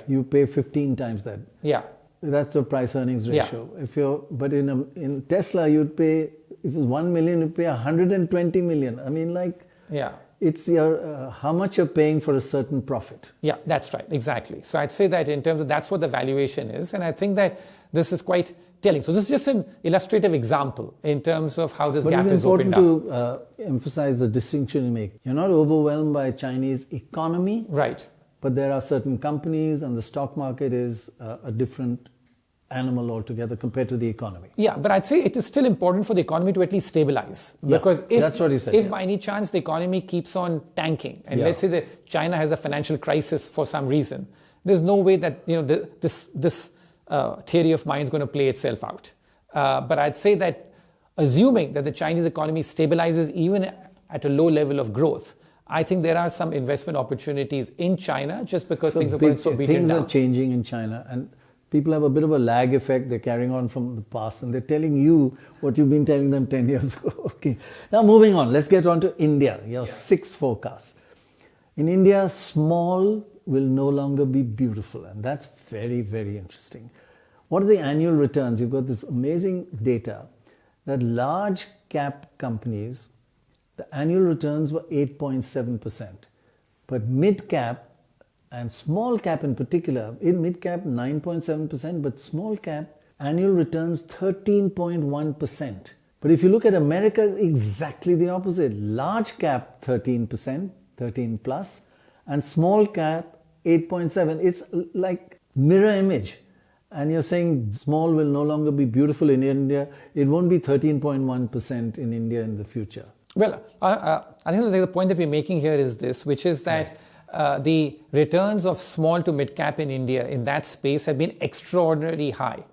you pay 15 times that. Yeah, that's the price earnings ratio. But in Tesla, you'd pay, if it was 1 million, you'd pay 120 million. It's your how much you're paying for a certain profit. Yeah, that's right, exactly. So I'd say that in terms of that's what the valuation is, and I think that this is quite telling. So this is just an illustrative example in terms of how this gap is opened up. But it's important to emphasize the distinction you make. You're not overwhelmed by Chinese economy. Right. But there are certain companies, and the stock market is a different animal altogether compared to the economy. Yeah, but I'd say it is still important for the economy to at least stabilize. Because if, that's what you said, if by any chance the economy keeps on tanking, and let's say that China has a financial crisis for some reason, there's no way that this theory of mine is going to play itself out. But I'd say that assuming that the Chinese economy stabilizes even at a low level of growth, I think there are some investment opportunities in China just because things are going so beaten down. Things are changing in China, and people have a bit of a lag effect. They're carrying on from the past, and they're telling you what you've been telling them 10 years ago. Okay. Now moving on, let's get on to India, your sixth forecast. In India, small will no longer be beautiful, and that's very, very interesting. What are the annual returns? You've got this amazing data that large cap companies, the annual returns were 8.7%. But mid cap and small cap in particular, in mid cap 9.7%, but small cap annual returns 13.1%. But if you look at America, exactly the opposite. Large cap 13%, 13 plus, and small cap 8.7. It's like mirror image. And you're saying small will no longer be beautiful in India. It won't be 13.1% in India in the future. Well, I think the point that we're making here is this, which is that the returns of small to mid cap in India in that space have been extraordinarily high.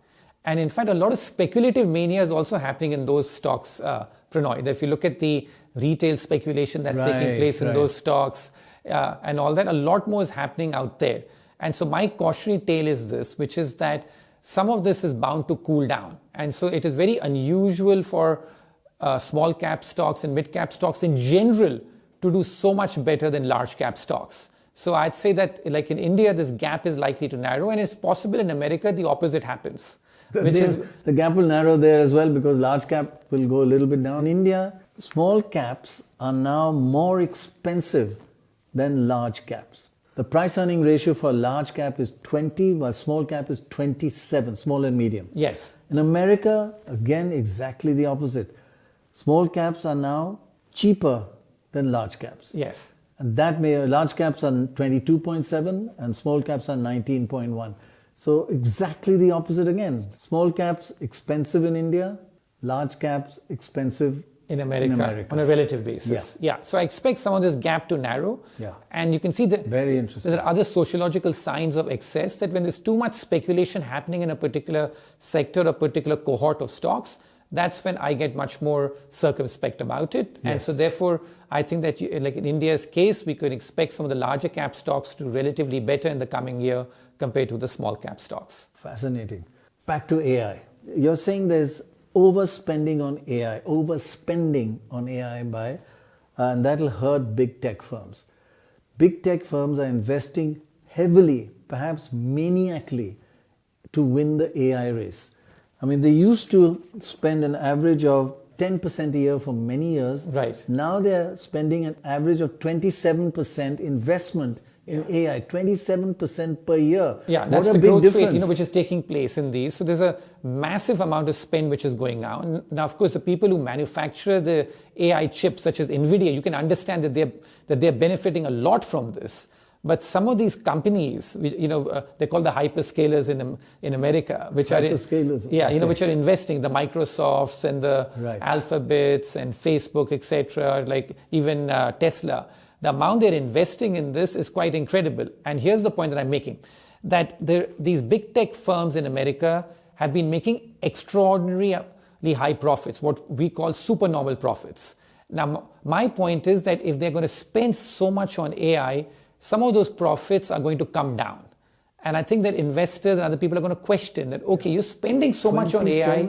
And in fact, a lot of speculative mania is also happening in those stocks, Prannoy. If you look at the retail speculation that's taking place in those stocks and all that, a lot more is happening out there. And so my cautionary tale is this, which is that some of this is bound to cool down. And so it is very unusual for small cap stocks and mid cap stocks in general to do so much better than large cap stocks. So I'd say that like in India, this gap is likely to narrow, and it's possible in America the opposite happens. The gap will narrow there as well because large cap will go a little bit down. In India, small caps are now more expensive than large caps. The price earning ratio for large cap is 20, while small cap is 27, small and medium. Yes. In America, again, exactly the opposite. Small caps are now cheaper than large caps. Yes. And that large caps are 22.7 and small caps are 19.1. So exactly the opposite again. Small caps expensive in India, large caps expensive in America on a relative basis. Yeah. So I expect some of this gap to narrow. Yeah. And you can see that very interesting. There are other sociological signs of excess, that when there's too much speculation happening in a particular sector or particular cohort of stocks, that's when I get much more circumspect about it. And so therefore, I think that like in India's case, we could expect some of the larger cap stocks to do relatively better in the coming year compared to the small cap stocks. Fascinating. Back to AI. You're saying there's overspending on AI by, and that'll hurt big tech firms. Big tech firms are investing heavily, perhaps maniacally, to win the AI race. I mean, they used to spend an average of 10% a year for many years. Right. Now they're spending an average of 27% investment in AI, 27% per year. Yeah, that's the growth rate, which is taking place in these. So there's a massive amount of spend which is going on. Now, of course, the people who manufacture the AI chips, such as NVIDIA, you can understand that they're benefiting a lot from this. But some of these companies, they're called the hyperscalers in America, which are which are investing, the Microsofts and the Alphabets and Facebook, etc., like even Tesla. The amount they're investing in this is quite incredible. And here's the point that I'm making, that these big tech firms in America have been making extraordinarily high profits, what we call supernormal profits. Now, my point is that if they're going to spend so much on AI, some of those profits are going to come down. And I think that investors and other people are going to question that, okay, you're spending so much on AI,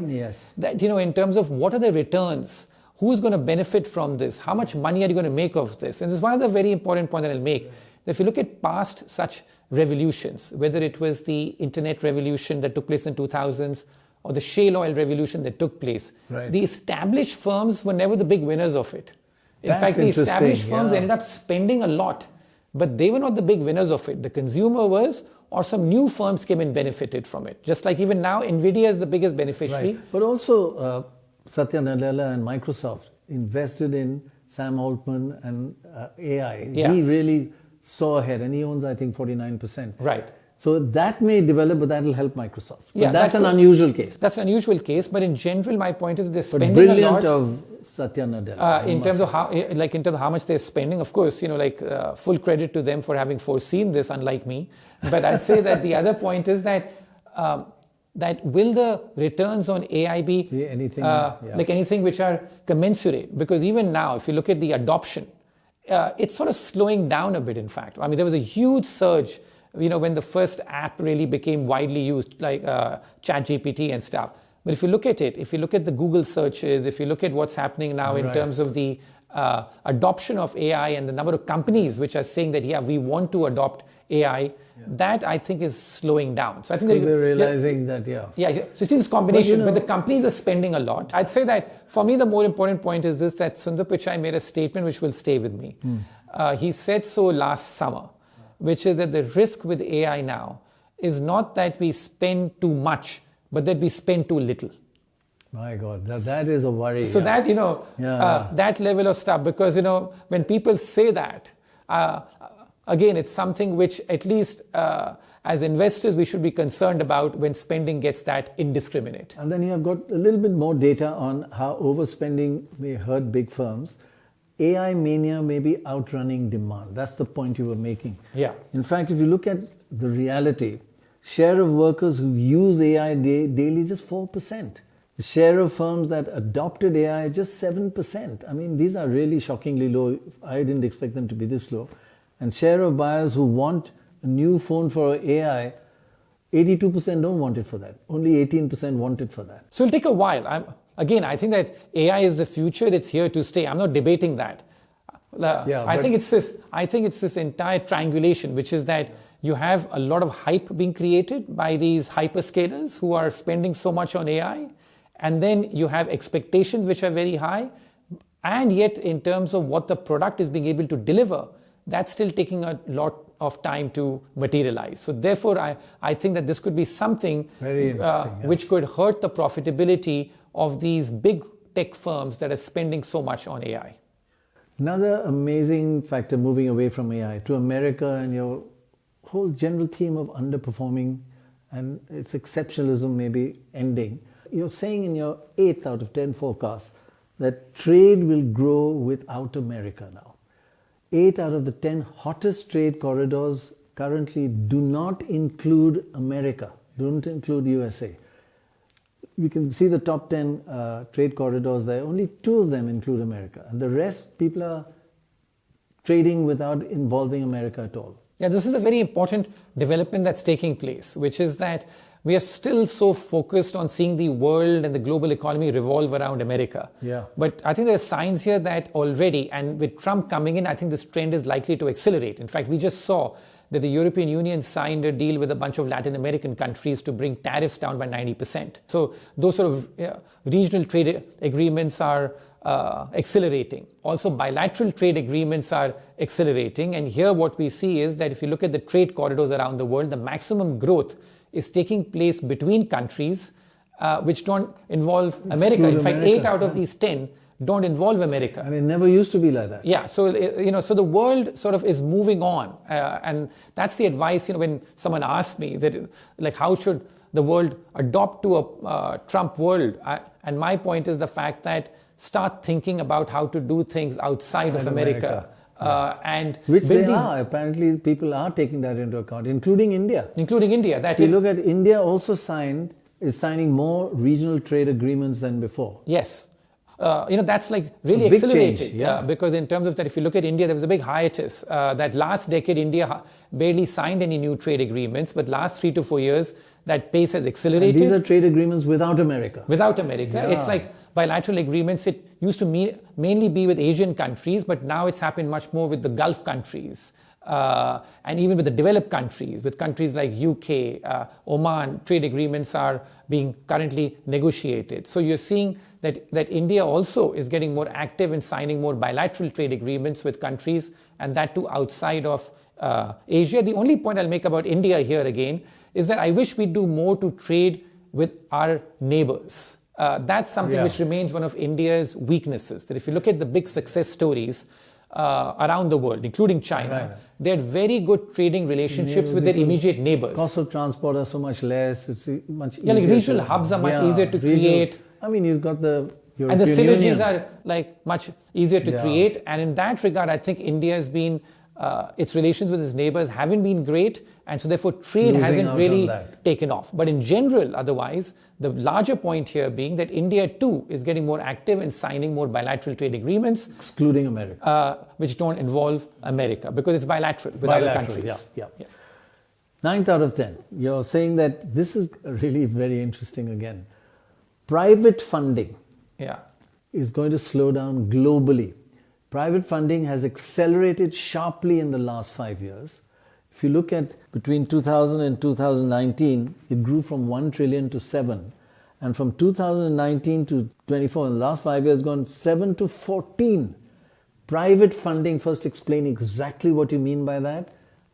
that, in terms of what are the returns? Who's going to benefit from this? How much money are you going to make of this? And this is one of the very important points that I'll make. That if you look at past such revolutions, whether it was the internet revolution that took place in the 2000s or the shale oil revolution that took place, the established firms were never the big winners of it. In fact, the established firms ended up spending a lot, but they were not the big winners of it. The consumer was, or some new firms came and benefited from it. Just like even now, NVIDIA is the biggest beneficiary. But also, Satya Nadella and Microsoft invested in Sam Altman and AI. He really saw ahead, and he owns, I think, 49%. Right. So that may develop, but that will help Microsoft. But Yeah, that's an unusual case. That's an unusual case, but in general, my point is that they're But spending brilliant a lot. of Satya Nadella. In terms of how much they're spending, of course, full credit to them for having foreseen this, unlike me. But I'd say that the other point is that that will the returns on AI be anything, like anything which are commensurate? Because even now, if you look at the adoption, it's sort of slowing down a bit. In fact, I mean, there was a huge surge, when the first app really became widely used, like ChatGPT and stuff. But if you look at it, if you look at the Google searches, if you look at what's happening now in terms of the adoption of AI and the number of companies which are saying that, we want to adopt AI, that I think is slowing down. So I think they're realizing that, so it's this combination, but the companies are spending a lot. I'd say that for me, the more important point is this, that Sundar Pichai made a statement which will stay with me. He said so last summer, which is that the risk with AI now is not that we spend too much, but that we spend too little. My God, that is a worry. So that, that level of stuff, because, when people say that, again, it's something which at least as investors, we should be concerned about when spending gets that indiscriminate. And then you have got a little bit more data on how overspending may hurt big firms. AI mania may be outrunning demand. That's the point you were making. Yeah. In fact, if you look at the reality, share of workers who use AI daily is just 4%. The share of firms that adopted AI is just 7%. I mean, these are really shockingly low. I didn't expect them to be this low. And share of buyers who want a new phone for AI, 82% don't want it for that. Only 18% want it for that. So it'll take a while. I think that AI is the future. It's here to stay. I'm not debating that. I think it's this entire triangulation, which is that you have a lot of hype being created by these hyperscalers who are spending so much on AI. And then you have expectations which are very high. And yet, in terms of what the product is being able to deliver, that's still taking a lot of time to materialize. So therefore, I think that this could be something which could hurt the profitability of these big tech firms that are spending so much on AI. Another amazing factor moving away from AI to America and your whole general theme of underperforming and its exceptionalism maybe ending. You're saying in your 8th out of 10 forecasts that trade will grow without America now. 8 out of the 10 hottest trade corridors currently do not include America, don't include USA. You can see the top 10 trade corridors there. Only 2 of them include America. And the rest, people are trading without involving America at all. Yeah, this is a very important development that's taking place, which is that we are still so focused on seeing the world and the global economy revolve around America. Yeah. But I think there are signs here that already, and with Trump coming in, I think this trend is likely to accelerate. In fact, we just saw that the European Union signed a deal with a bunch of Latin American countries to bring tariffs down by 90%. So those sort of regional trade agreements are accelerating. Also, bilateral trade agreements are accelerating. And here what we see is that if you look at the trade corridors around the world, the maximum growth is taking place between countries which don't involve America. In fact, 8 out of these 10 don't involve America. And it never used to be like that. Yeah, so so the world sort of is moving on, and that's the advice. When someone asks me that, like, how should the world adopt to a Trump world? And my point is the fact that start thinking about how to do things outside of America. And which they are. Apparently, people are taking that into account, including India. That if you look at India, also is signing more regional trade agreements than before. Yes. That's like really accelerated. Change, because in terms of that, if you look at India, there was a big hiatus. That last decade, India barely signed any new trade agreements, but last 3 to 4 years, that pace has accelerated. And these are trade agreements without America. Without America. Yeah. It's like bilateral agreements. It used to mainly be with Asian countries, but now it's happened much more with the Gulf countries. And even with the developed countries, with countries like UK, Oman, trade agreements are being currently negotiated. So you're seeing that India also is getting more active in signing more bilateral trade agreements with countries, and that too outside of Asia. The only point I'll make about India here again is that I wish we do more to trade with our neighbors. That's something which remains one of India's weaknesses. That if you look at the big success stories, around the world, including China, Right. they had very good trading relationships with their because immediate neighbors. Costs of transport are so much less. It's much easier. Yeah, like regional hubs are much easier to create. I mean, you've got the European And the synergies Union. are like much easier to create. And in that regard, I think India has been, its relations with its neighbors haven't been great. And so therefore trade Losing hasn't out really on that. taken off. But in general, otherwise, the larger point here being that India too is getting more active in signing more bilateral trade agreements. Excluding America. Which don't involve America because it's bilateral with other countries. Yeah. 9th out of 10. You're saying that this is really very interesting again. Private funding is going to slow down globally. Private funding has accelerated sharply in the last 5 years. If you look at between 2000 and 2019, it grew from 1 trillion to 7. And from 2019 to 24, in the last 5 years, gone 7 to 14. Private funding, first explain exactly what you mean by that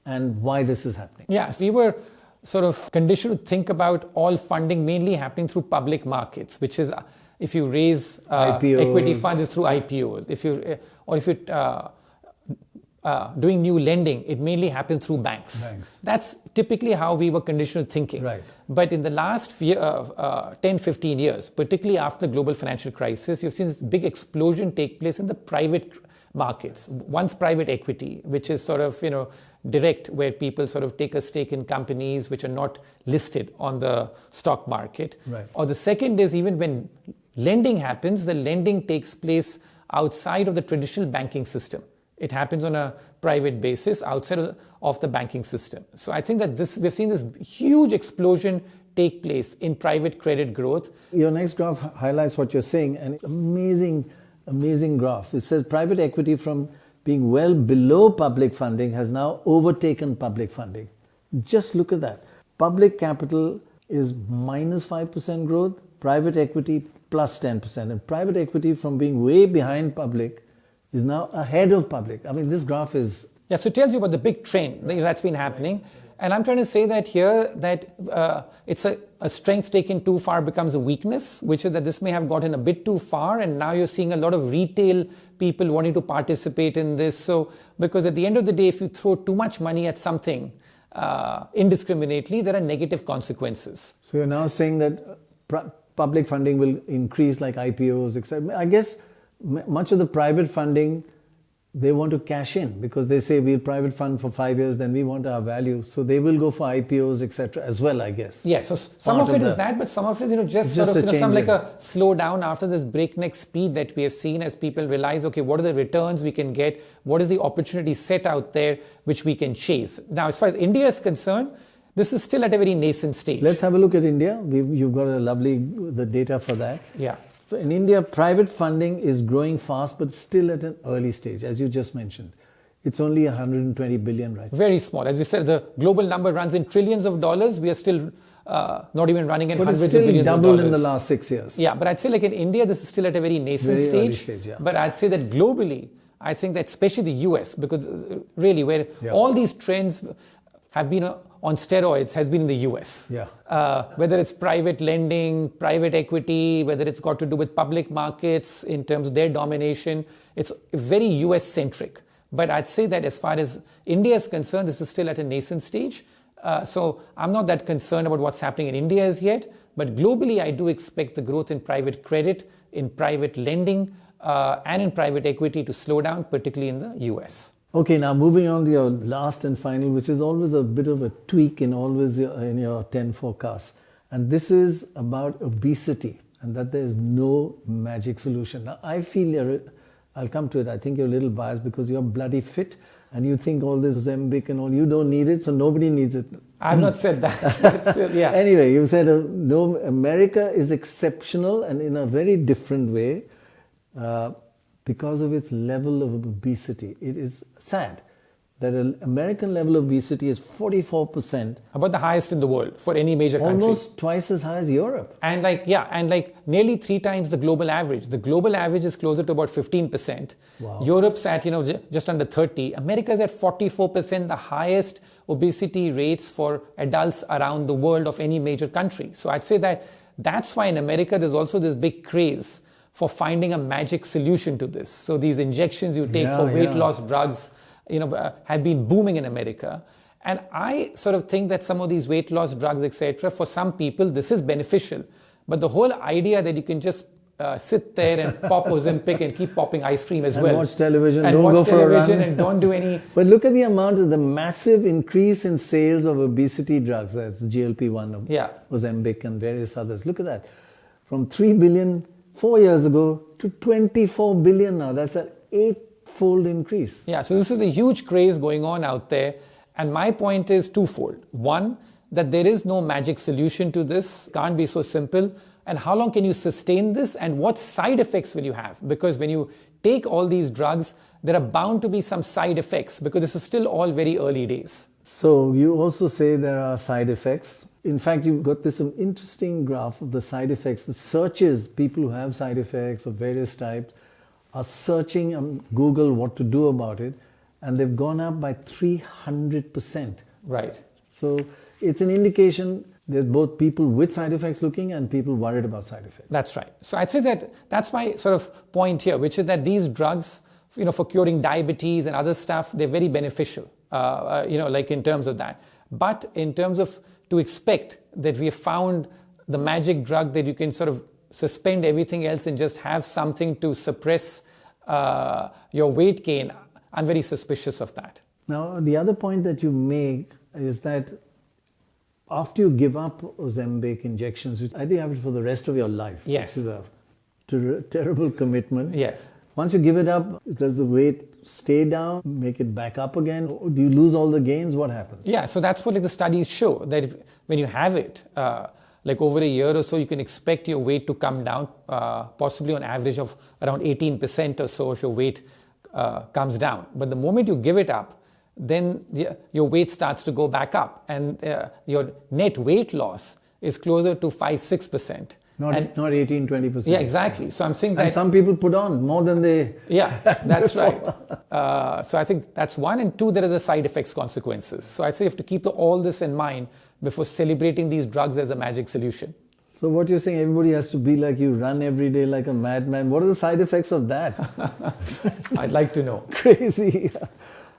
and why this is happening. Yes, we were sort of conditioned to think about all funding mainly happening through public markets, which is if you raise equity funds, it's through IPOs. If you're doing new lending, it mainly happens through banks. That's typically how we were conditioned thinking. Right. But in the last 10, 15 years, particularly after the global financial crisis, you've seen this big explosion take place in the private markets. One's private equity, which is sort of, direct, where people sort of take a stake in companies which are not listed on the stock market. Right. Or the second is even when lending happens, the lending takes place outside of the traditional banking system. It happens on a private basis outside of the banking system. So I think that we've seen this huge explosion take place in private credit growth. Your next graph highlights what you're saying, an amazing graph. It says private equity from being well below public funding has now overtaken public funding. Just look at that. Public capital is minus 5% growth, private equity plus 10%. And private equity from being way behind public is now ahead of public. I mean, this graph is... Yeah, so it tells you about the big trend that's been happening. And I'm trying to say that here that it's a strength taken too far becomes a weakness, which is that this may have gotten a bit too far. And now you're seeing a lot of retail people wanting to participate in this. So, because at the end of the day, if you throw too much money at something indiscriminately, there are negative consequences. So you're now saying that public funding will increase like IPOs, etc. I guess much of the private funding, they want to cash in because they say we'll private fund for 5 years, then we want our value. So they will go for IPOs, etc. as well, I guess. Yes, so some of it is that, but some of it is just sort of some like a slowdown after this breakneck speed that we have seen as people realize, okay, what are the returns we can get? What is the opportunity set out there which we can chase? Now, as far as India is concerned, this is still at a very nascent stage. Let's have a look at India. You've got the data for that. Yeah. So in India, private funding is growing fast, but still at an early stage, as you just mentioned. It's only 120 billion right now. Very small. As we said, the global number runs in trillions of dollars. We are still not even running in hundreds of billions of dollars. But it's still doubled in the last 6 years. Yeah, but I'd say like in India, this is still at a very nascent stage. Early stage, yeah. But I'd say that globally, I think that especially the US, because really where all these trends have been on steroids has been in the US. Yeah. Whether it's private lending, private equity, whether it's got to do with public markets in terms of their domination, it's very US centric. But I'd say that as far as India is concerned, this is still at a nascent stage. So I'm not that concerned about what's happening in India as yet. But globally, I do expect the growth in private credit, in private lending, and in private equity to slow down, particularly in the US. Okay, now moving on to your last and final, which is always a bit of a tweak in your 10 forecasts. And this is about obesity and that there's no magic solution. Now, I feel I'll come to it. I think you're a little biased because you're bloody fit and you think all this Ozempic and all, you don't need it, so nobody needs it. I've not said that. Still, yeah. Anyway, you said no, America is exceptional and in a very different way. Because of its level of obesity. It is sad that an American level of obesity is 44%. About the highest in the world for any major country. Almost twice as high as Europe. And nearly 3 times the global average. The global average is closer to about 15%. Wow. Europe's at, just under 30. America's at 44%, the highest obesity rates for adults around the world of any major country. So I'd say that that's why in America there's also this big craze for finding a magic solution to this. So these injections you take for weight loss drugs, have been booming in America. And I sort of think that some of these weight loss drugs, etc., for some people, this is beneficial. But the whole idea that you can just sit there and pop Ozempic and keep popping ice cream as well. And watch television, and don't watch go for a run. and don't do any... But look at the amount of the massive increase in sales of obesity drugs. That's GLP-1, Ozempic and various others. Look at that. From 3 billion 4 years ago to 24 billion now. That's an 8-fold increase. Yeah, so this is a huge craze going on out there. And my point is twofold. One, that there is no magic solution to this. It can't be so simple. And how long can you sustain this? And what side effects will you have? Because when you take all these drugs, there are bound to be some side effects because this is still all very early days. So you also say there are side effects. In fact, you've got this interesting graph of the side effects. The searches, people who have side effects of various types are searching on Google what to do about it. And they've gone up by 300%. Right. So it's an indication there's both people with side effects looking and people worried about side effects. That's right. So I'd say that that's my sort of point here, which is that these drugs, for curing diabetes and other stuff, they're very beneficial, like in terms of that. But in terms of to expect that we have found the magic drug that you can sort of suspend everything else and just have something to suppress your weight gain, I'm very suspicious of that. Now, the other point that you make is that after you give up Ozempic injections, which I think you have it for the rest of your life. Yes. Which is a terrible commitment. Yes. Once you give it up, does the weight stay down, make it back up again? Or do you lose all the gains? What happens? Yeah, so that's what the studies show, that when you have it, like over a year or so, you can expect your weight to come down, possibly on average of around 18% or so if your weight comes down. But the moment you give it up, then your weight starts to go back up and your net weight loss is closer to 5-6%. Not 18-20%. Yeah, exactly. So I'm saying that... And some people put on more than they... Yeah, that's right. So I think that's one. And two, there are the side effects consequences. So I'd say you have to keep all this in mind before celebrating these drugs as a magic solution. So what you're saying, everybody has to be like you, run every day like a madman. What are the side effects of that? I'd like to know. Crazy.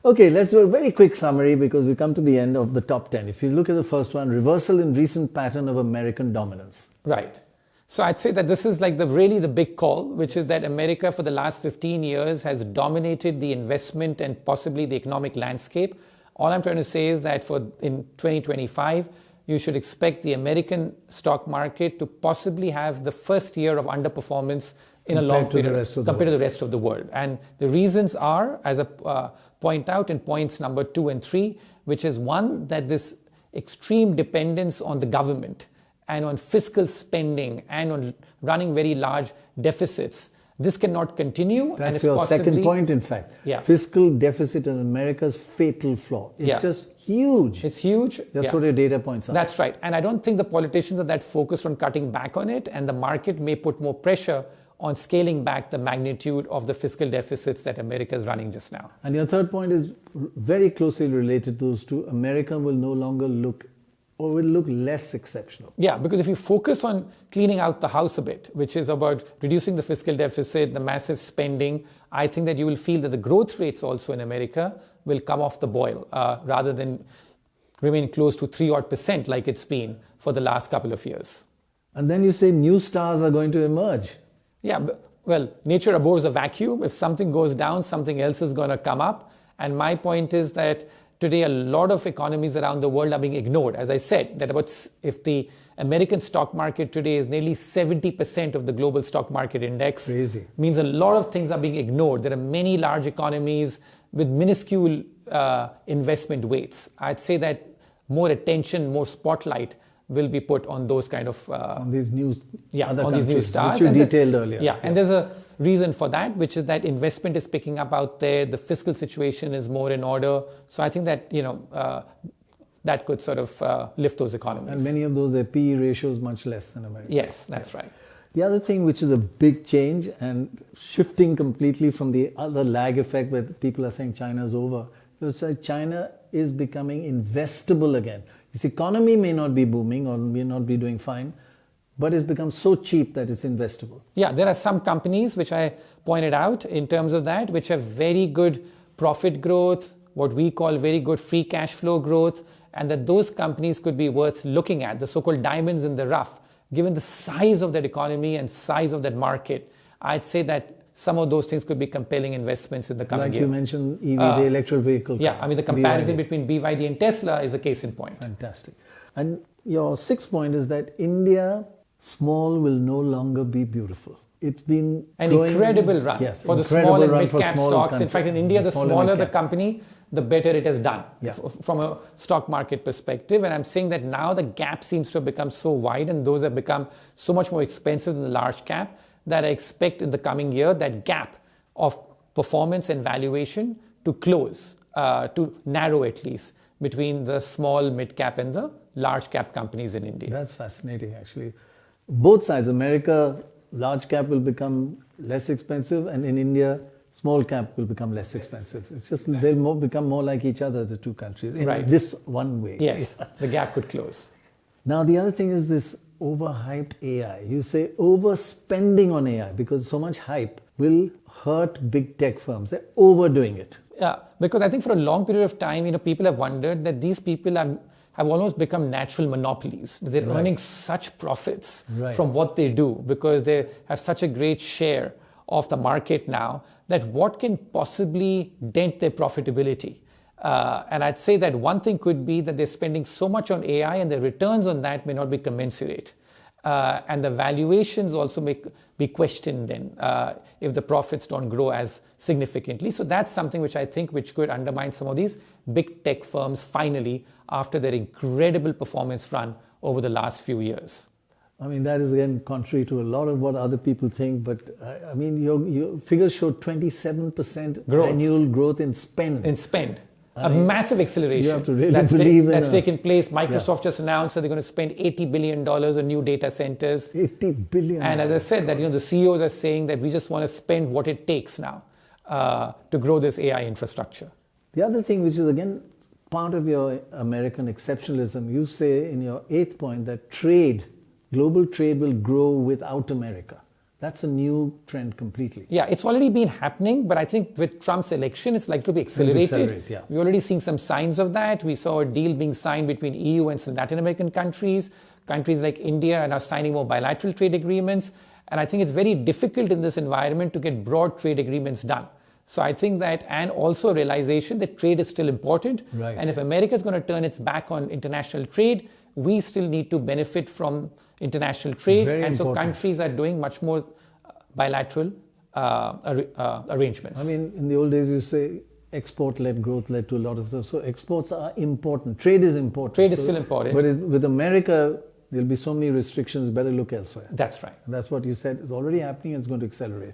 Okay, let's do a very quick summary because we come to the end of the top 10. If you look at the first one, reversal in recent pattern of American dominance. Right. So I'd say that this is like really the big call, which is that America for the last 15 years has dominated the investment and possibly the economic landscape. All I'm trying to say is that in 2025, you should expect the American stock market to possibly have the first year of underperformance in a long period compared to the rest of the world. And the reasons are, as I point out in points number 2 and 3, which is one, that this extreme dependence on the government and on fiscal spending and on running very large deficits. This cannot continue. That's your second point, in fact. Yeah. Fiscal deficit is America's fatal flaw. It's just huge. It's huge. That's what your data points are. That's right. And I don't think the politicians are that focused on cutting back on it, and the market may put more pressure on scaling back the magnitude of the fiscal deficits that America is running just now. And your third point is very closely related to those two. America will no longer look or will look less exceptional. Yeah, because if you focus on cleaning out the house a bit, which is about reducing the fiscal deficit, the massive spending, I think that you will feel that the growth rates also in America will come off the boil rather than remain close to 3% like it's been for the last couple of years. And then you say new stars are going to emerge. Yeah, well, nature abhors a vacuum. If something goes down, something else is going to come up. And my point is that today, a lot of economies around the world are being ignored. As I said, that if the American stock market today is nearly 70% of the global stock market index, crazy. Means a lot of things are being ignored. There are many large economies with minuscule investment weights. I'd say that more attention, more spotlight will be put on those kind of on these new these new stars, which you detailed earlier. Yeah, and there's a reason for that, which is that investment is picking up out there. The fiscal situation is more in order. So I think that that could sort of lift those economies. And many of those, their PE ratio is much less than America. Yes, that's right. The other thing which is a big change and shifting completely from the other lag effect where people are saying China's over, is that China is becoming investable again. Its economy may not be booming or may not be doing fine, but it's become so cheap that it's investable. Yeah, there are some companies which I pointed out in terms of that, which have very good profit growth, what we call very good free cash flow growth, and that those companies could be worth looking at, the so-called diamonds in the rough. Given the size of that economy and size of that market, I'd say that some of those things could be compelling investments in the coming year. Like you mentioned, EV, the electric vehicle. Yeah, I mean, the comparison between BYD and Tesla is a case in point. Fantastic. And your sixth point is that India, small will no longer be beautiful. It's been an incredible run for the small and mid-cap stocks. In fact, in India, the smaller the company, the better it has done from a stock market perspective. And I'm saying that now the gap seems to have become so wide and those have become so much more expensive than the large cap that I expect in the coming year that gap of performance and valuation to close, to narrow at least, between the small, mid-cap and the large cap companies in India. That's fascinating, actually. Both sides, America, large cap will become less expensive, and in India, small cap will become less expensive. It's just they'll become more like each other, the two countries, in this one way. Yes, the gap could close. Now, the other thing is this overhyped AI. You say overspending on AI because so much hype will hurt big tech firms. They're overdoing it. Yeah, because I think for a long period of time, people have wondered that these people have almost become natural monopolies. They're earning such profits from what they do because they have such a great share of the market now that what can possibly dent their profitability? And I'd say that one thing could be that they're spending so much on AI and the returns on that may not be commensurate. And the valuations also may be questioned then if the profits don't grow as significantly. So that's something which I think which could undermine some of these big tech firms finally after their incredible performance run over the last few years. I mean, that is again contrary to a lot of what other people think, but I mean, your figures showed 27% annual growth in spend. A massive acceleration. You have to really believe that's taken place. Microsoft just announced that they're going to spend $80 billion on new data centers. $80 billion. And as I said, that the CEOs are saying that we just want to spend what it takes now to grow this AI infrastructure. The other thing, which is again part of your American exceptionalism, you say in your eighth point that global trade will grow without America. That's a new trend completely. Yeah, it's already been happening, but I think with Trump's election, it's likely to be accelerated. We're already seeing some signs of that. We saw a deal being signed between EU and some Latin American countries. Countries like India are now signing more bilateral trade agreements. And I think it's very difficult in this environment to get broad trade agreements done. So I think that, and also a realization that trade is still important. And if America is going to turn its back on international trade, we still need to benefit from international trade. So countries are doing much more bilateral arrangements. I mean, in the old days, you say export-led growth led to a lot of stuff. So exports are important. Trade is important. Trade is still important. But with America, there'll be so many restrictions, better look elsewhere. That's right. And that's what you said is already happening and it's going to accelerate.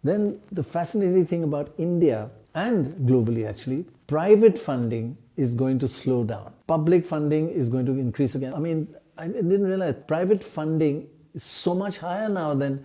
Then the fascinating thing about India and globally actually, private funding is going to slow down. Public funding is going to increase again. I mean, I didn't realize private funding is so much higher now than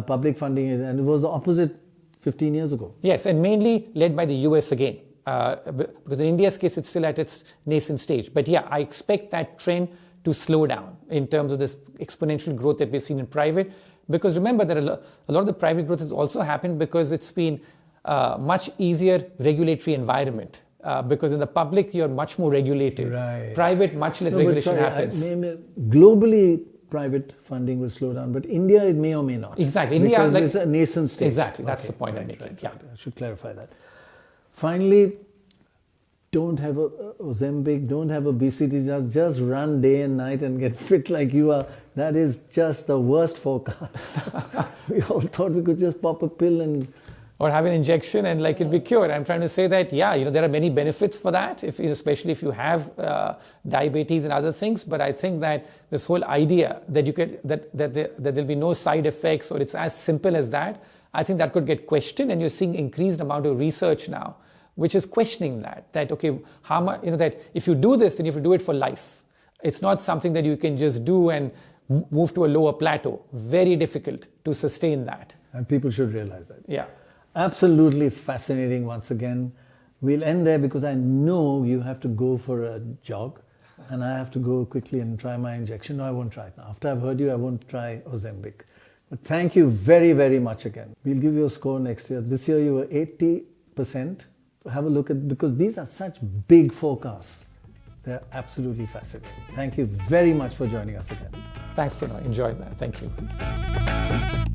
public funding is, and it was the opposite 15 years ago. Yes, and mainly led by the US again. Because in India's case, it's still at its nascent stage. But yeah, I expect that trend to slow down in terms of this exponential growth that we've seen in private. Because remember that a lot of the private growth has also happened because it's been much easier regulatory environment. Because in the public, you're much more regulated. Private, much less regulation happens. Globally, private funding will slow down, but India, it may or may not. Exactly. India, it's a nascent stage. Exactly. That's the point I'm making. I should clarify that. Finally, don't have Ozempic, don't have obesity, just run day and night and get fit like you are. That is just the worst forecast. We all thought we could just pop a pill and... Or have an injection and like it'll be cured. I'm trying to say that, there are many benefits for that, especially if you have diabetes and other things. But I think that this whole idea that there'll be no side effects or it's as simple as that, I think that could get questioned. And you're seeing increased amount of research now, which is questioning that okay, how much, that if you do this, then you have to do it for life. It's not something that you can just do and move to a lower plateau. Very difficult to sustain that. And people should realize that. Yeah. Absolutely fascinating once again. We'll end there because I know you have to go for a jog. and I have to go quickly and try my injection. No, I won't try it now. After I've heard you, I won't try Ozempic. But thank you very, very much again. We'll give you a score next year. This year you were 80%. Have a look at, because these are such big forecasts. They're absolutely fascinating. Thank you very much for joining us again. Thanks, Prannoy. Enjoyed that. Thank you.